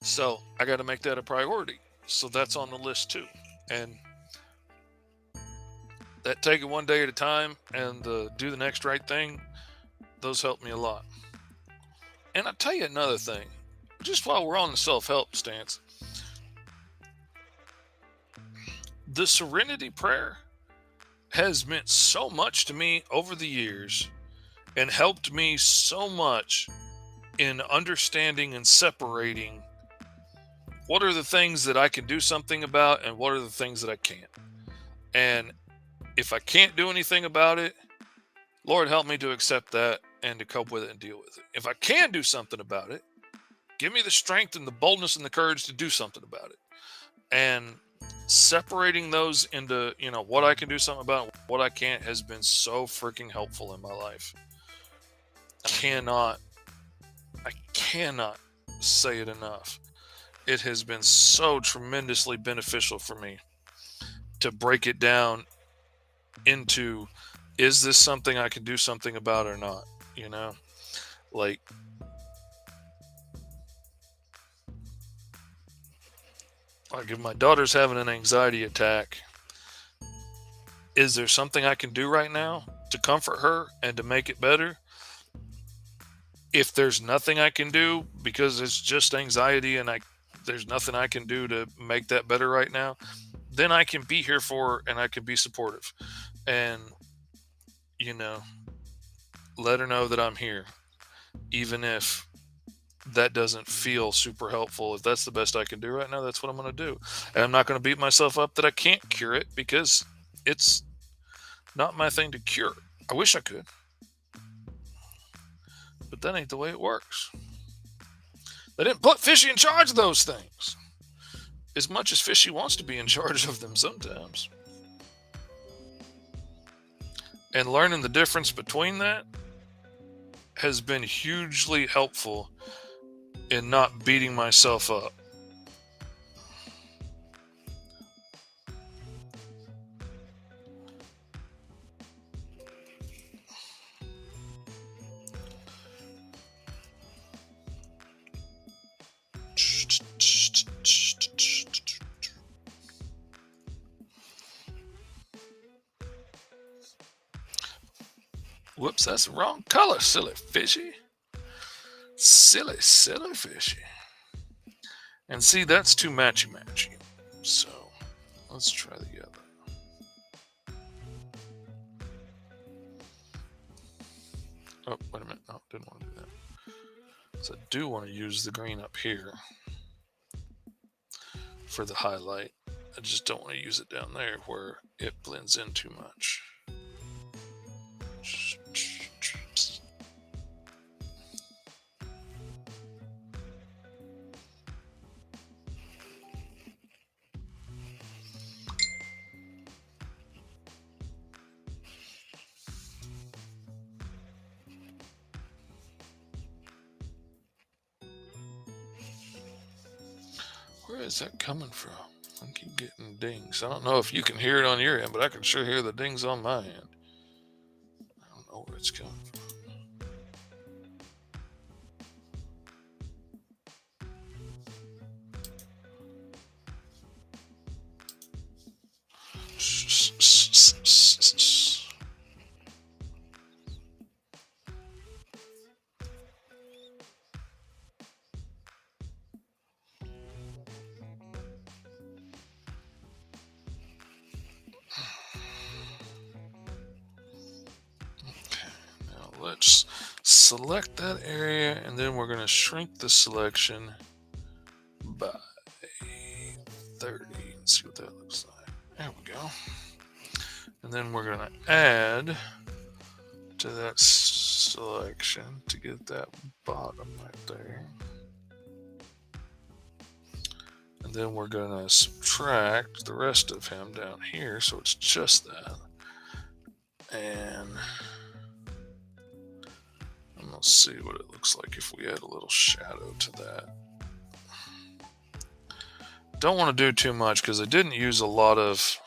So I got to make that a priority. So that's on the list too. And that take it one day at a time and do the next right thing, those help me a lot. And I'll tell you another thing, just while we're on the self-help stance, the Serenity Prayer has meant so much to me over the years and helped me so much in understanding and separating what are the things that I can do something about and what are the things that I can't. And if I can't do anything about it, Lord, help me to accept that and to cope with it and deal with it. If I can do something about it, give me the strength and the boldness and the courage to do something about it. And separating those into, what I can do something about and what I can't has been so freaking helpful in my life. I cannot say it enough. It has been so tremendously beneficial for me to break it down into, is this something I can do something about or not? Like, if my daughter's having an anxiety attack, is there something I can do right now to comfort her and to make it better? If there's nothing I can do because it's just anxiety and there's nothing I can do to make that better right now, then I can be here for her and I can be supportive and, let her know that I'm here, even if that doesn't feel super helpful. If that's the best I can do right now, that's what I'm going to do. And I'm not going to beat myself up that I can't cure it, because it's not my thing to cure. I wish I could, but that ain't the way it works. They didn't put Fishy in charge of those things, as much as Fishy wants to be in charge of them sometimes. And learning the difference between that has been hugely helpful in not beating myself up. Whoops, that's the wrong color, silly fishy. Silly, silly fishy. And see, that's too matchy-matchy. So, let's try the other. Oh, wait a minute. No, didn't want to do that. So I do want to use the green up here for the highlight. I just don't want to use it down there where it blends in too much. Where is that coming from? I keep getting dings. I don't know if you can hear it on your end, but I can sure hear the dings on my end. I don't know where it's coming from. Let's select that area, and then we're going to shrink the selection by 30 and see what that looks like. There we go. And then we're going to add to that selection to get that bottom right there. And then we're going to subtract the rest of him down here, so it's just that. And let's see what it looks like if we add a little shadow to that. Don't want to do too much because I didn't use a lot of,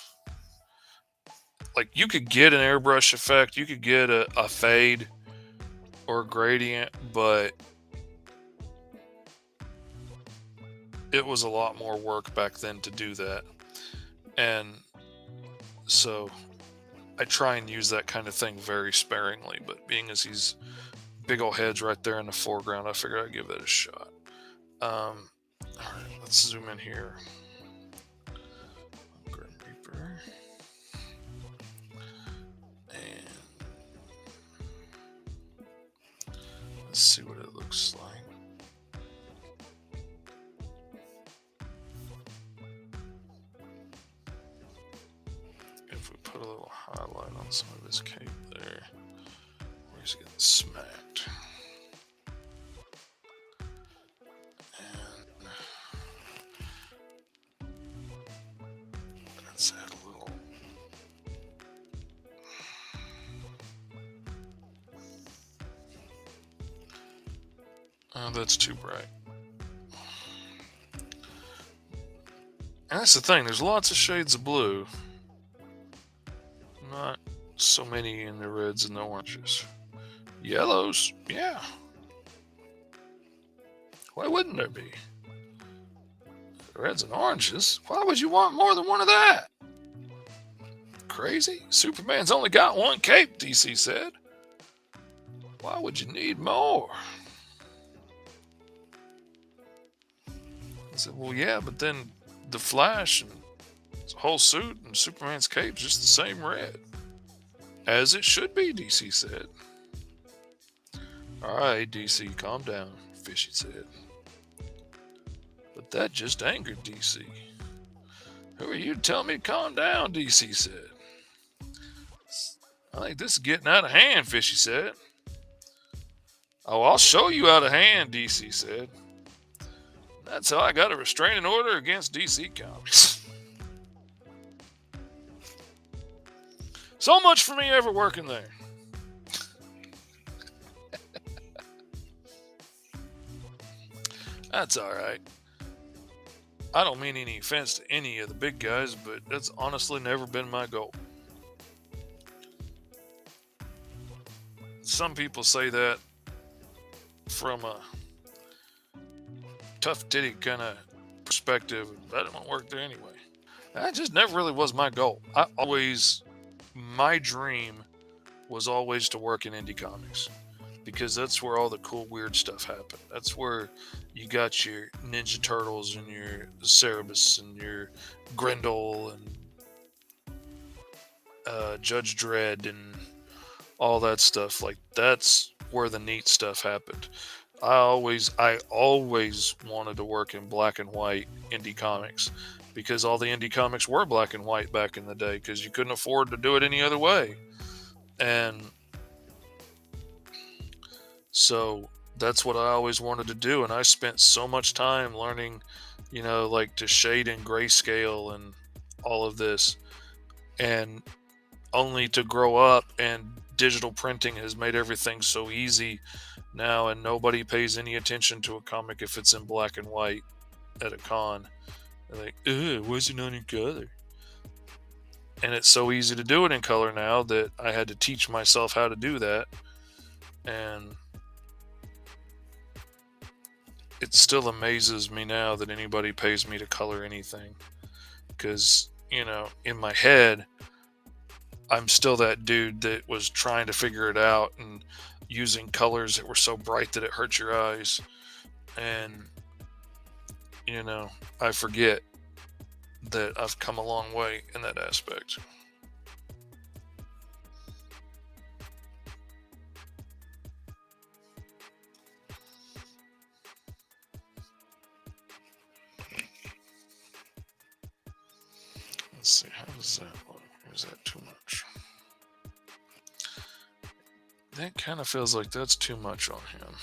like, you could get an airbrush effect, you could get a fade or a gradient, but it was a lot more work back then to do that. And so I try and use that kind of thing very sparingly, but being as he's big old heads right there in the foreground, I figured I'd give that a shot. All right, let's zoom in here. Grim Reaper. And let's see what it looks like. If we put a little highlight on some of his cape there, where he's getting smacked. And let's add a little. Oh, that's too bright. And that's the thing, there's lots of shades of blue. Not so many in the reds and the oranges. Yellows, yeah. Why wouldn't there be? Reds and oranges? Why would you want more than one of that? Crazy? Superman's only got one cape, DC said. Why would you need more? I said, well, yeah, but then the Flash and his whole suit and Superman's cape's just the same red. As it should be, DC said. Alright, DC, calm down, Fishy said. But that just angered DC. Who are you to tell me to calm down, DC said. I think this is getting out of hand, Fishy said. Oh, I'll show you out of hand, DC said. That's how I got a restraining order against DC Comics. So much for me ever working there. That's alright. I don't mean any offense to any of the big guys, but that's honestly never been my goal. Some people say that from a tough titty kind of perspective. I didn't want to work there anyway. That just never really was my goal. My dream was always to work in indie comics, because that's where all the cool weird stuff happened. That's where you got your Ninja Turtles and your Cerebus and your Grendel and Judge Dredd and all that stuff. Like, that's where the neat stuff happened. I always wanted to work in black and white indie comics, because all the indie comics were black and white back in the day, because you couldn't afford to do it any other way. And so that's what I always wanted to do. And I spent so much time learning, like to shade in grayscale and all of this, and only to grow up and digital printing has made everything so easy now, and nobody pays any attention to a comic if it's in black and white at a con. They're like, ugh, why's it not in color? And it's so easy to do it in color now that I had to teach myself how to do that. And it still amazes me now that anybody pays me to color anything. Because, in my head, I'm still that dude that was trying to figure it out and using colors that were so bright that it hurt your eyes. And, I forget that I've come a long way in that aspect. Let's see, how does that look? Or is that too much? That kind of feels like that's too much on him.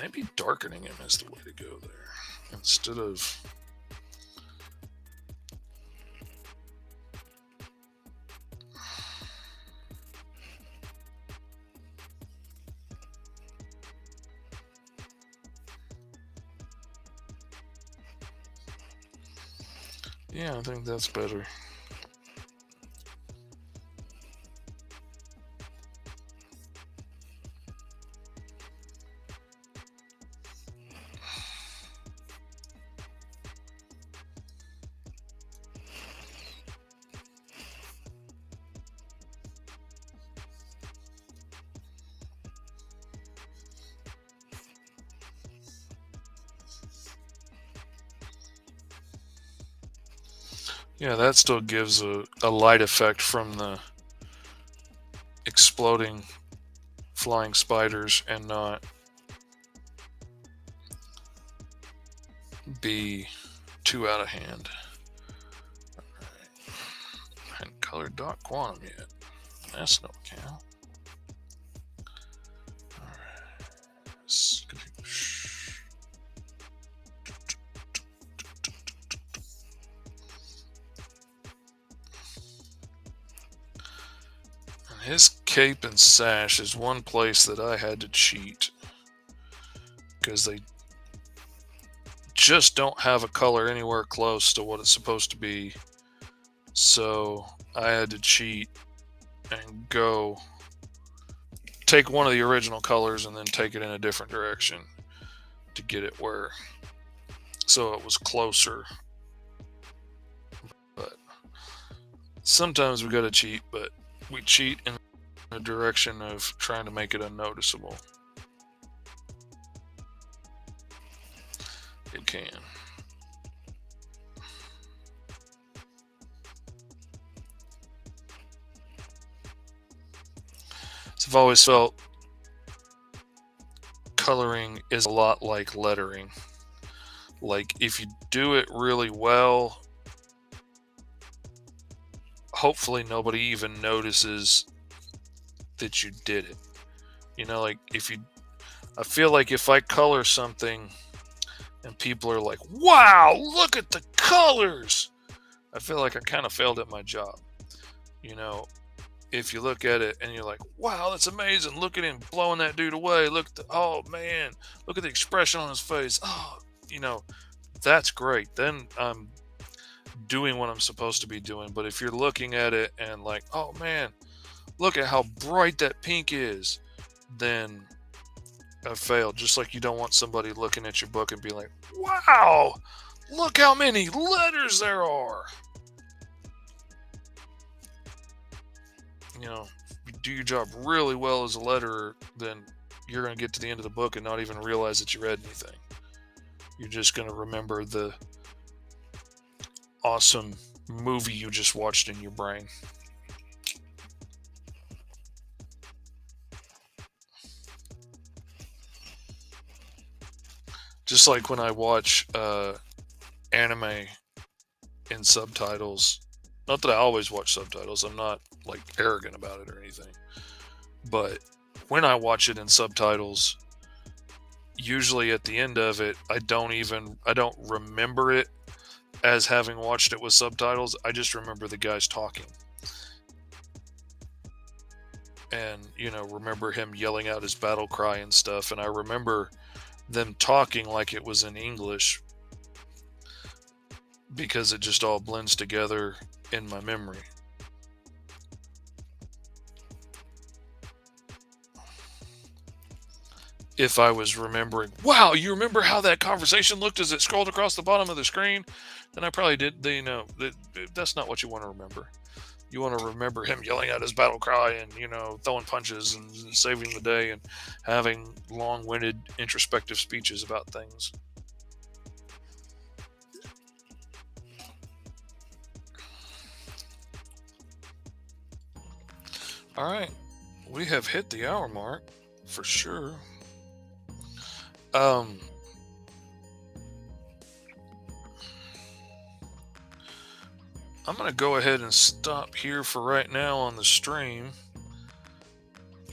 Maybe darkening him is the way to go there, instead of... Yeah, I think that's better. Yeah, that still gives a light effect from the exploding flying spiders, and not be too out of hand. I hadn't colored Doc Quantum yet. That's no count. Alright. His cape and sash is one place that I had to cheat, because they just don't have a color anywhere close to what it's supposed to be. So I had to cheat and go take one of the original colors and then take it in a different direction to get it where, so it was closer. But sometimes we gotta cheat, but we cheat in the direction of trying to make it unnoticeable. It can. So I've always felt coloring is a lot like lettering. Like, if you do it really well, hopefully nobody even notices that you did it. Like, I feel like if I color something and people are like, wow, look at the colors, I feel like I kind of failed at my job. If you look at it and you're like, wow, that's amazing, look at him blowing that dude away, oh man, look at the expression on his face, oh, that's great, then I'm doing what I'm supposed to be doing. But if you're looking at it and like, oh man, look at how bright that pink is, then I failed. Just like you don't want somebody looking at your book and be like, wow, look how many letters there are. You know, if you do your job really well as a letterer, then you're going to get to the end of the book and not even realize that you read anything. You're just going to remember the awesome movie you just watched in your brain. Just like when I watch anime in subtitles. Not that I always watch subtitles. I'm not like arrogant about it or anything. But when I watch it in subtitles, usually at the end of it, I don't remember it as having watched it with subtitles. I just remember the guys talking. And, remember him yelling out his battle cry and stuff. And I remember them talking like it was in English because it just all blends together in my memory. If I was remembering, wow, you remember how that conversation looked as it scrolled across the bottom of the screen? Then I probably did. That's not what you want to remember. You want to remember him yelling out his battle cry and, throwing punches and saving the day and having long-winded introspective speeches about things. All right. We have hit the hour mark for sure. I'm going to go ahead and stop here for right now on the stream.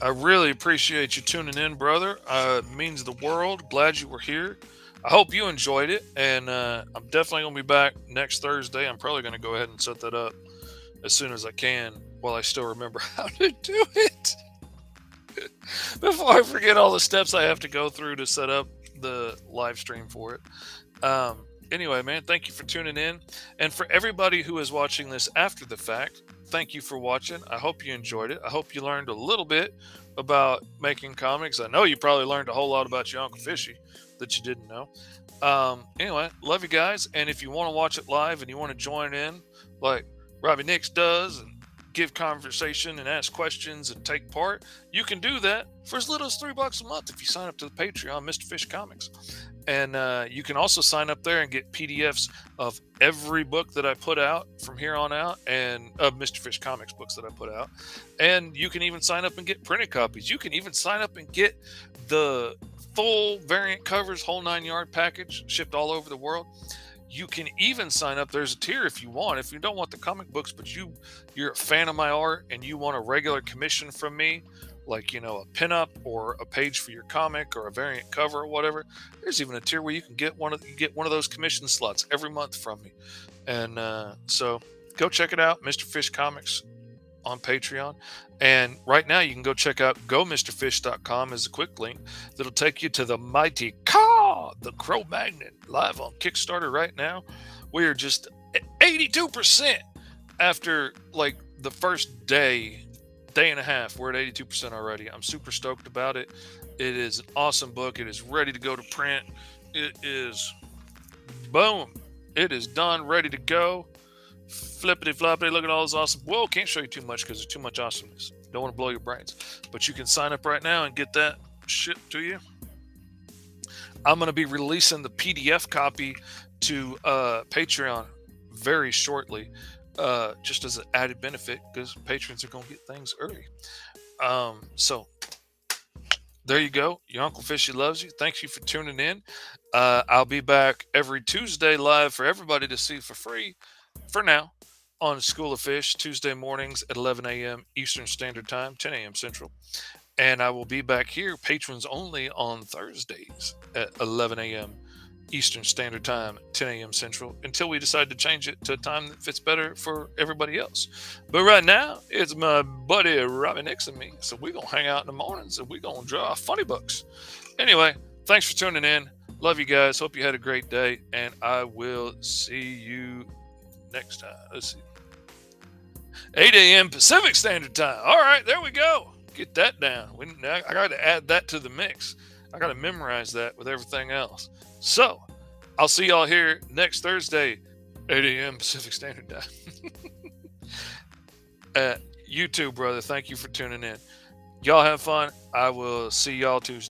I really appreciate you tuning in, brother. It means the world. Glad you were here. I hope you enjoyed it. And I'm definitely going to be back next Thursday. I'm probably going to go ahead and set that up as soon as I can while I still remember how to do it. Before I forget all the steps I have to go through to set up the live stream for it. Anyway, man, thank you for tuning in. And for everybody who is watching this after the fact, thank you for watching. I hope you enjoyed it. I hope you learned a little bit about making comics. I know you probably learned a whole lot about your Uncle Fishy that you didn't know. Anyway, love you guys. And if you want to watch it live and you want to join in like Robbie Nix does and give conversation and ask questions and take part, you can do that for as little as $3 a month if you sign up to the Patreon, Mr. Fish Comics. And you can also sign up there and get PDFs of every book that I put out from here on out, and of Mr. Fish Comics books that I put out. And you can even sign up and get printed copies. You can even sign up and get the full variant covers, whole 9-yard package shipped all over the world. You can even sign up. There's a tier if you want. If you don't want the comic books, but you're a fan of my art and you want a regular commission from me, like, a pinup or a page for your comic or a variant cover or whatever, there's even a tier where you can get one of those commission slots every month from me. And so go check it out, Mr. Fish Comics on Patreon. And right now you can go check out gomrfish.com as a quick link that'll take you to the mighty the Cro-Magnon, live on Kickstarter right now. We are just 82% after like the first day and a half. We're at 82% already. I'm super stoked about it. It is an awesome book. It is ready to go to print. It is boom. It is done, ready to go. Flippity floppity, look at all this awesome. Whoa, can't show you too much because there's too much awesomeness. Don't want to blow your brains. But you can sign up right now and get that shipped to you. I'm going to be releasing the PDF copy to Patreon very shortly, just as an added benefit, because patrons are going to get things early. So there you go. Your Uncle Fishy loves you. Thank you for tuning in. I'll be back every Tuesday live for everybody to see for free for now on School of Fish, Tuesday mornings at 11 a.m. Eastern Standard Time, 10 a.m. Central. And I will be back here, patrons only, on Thursdays at 11 a.m. Eastern Standard Time, 10 a.m. Central, until we decide to change it to a time that fits better for everybody else. But right now, it's my buddy Robbie Nix and me. So we're going to hang out in the mornings and we're going to draw funny books. Anyway, thanks for tuning in. Love you guys. Hope you had a great day. And I will see you next time. Let's see. 8 a.m. Pacific Standard Time. All right, there we go. Get that down. I got to add that to the mix. I got to memorize that with everything else. So I'll see y'all here next Thursday, 8 a.m. Pacific Standard Time. You too, brother. Thank you for tuning in. Y'all have fun. I will see y'all Tuesday.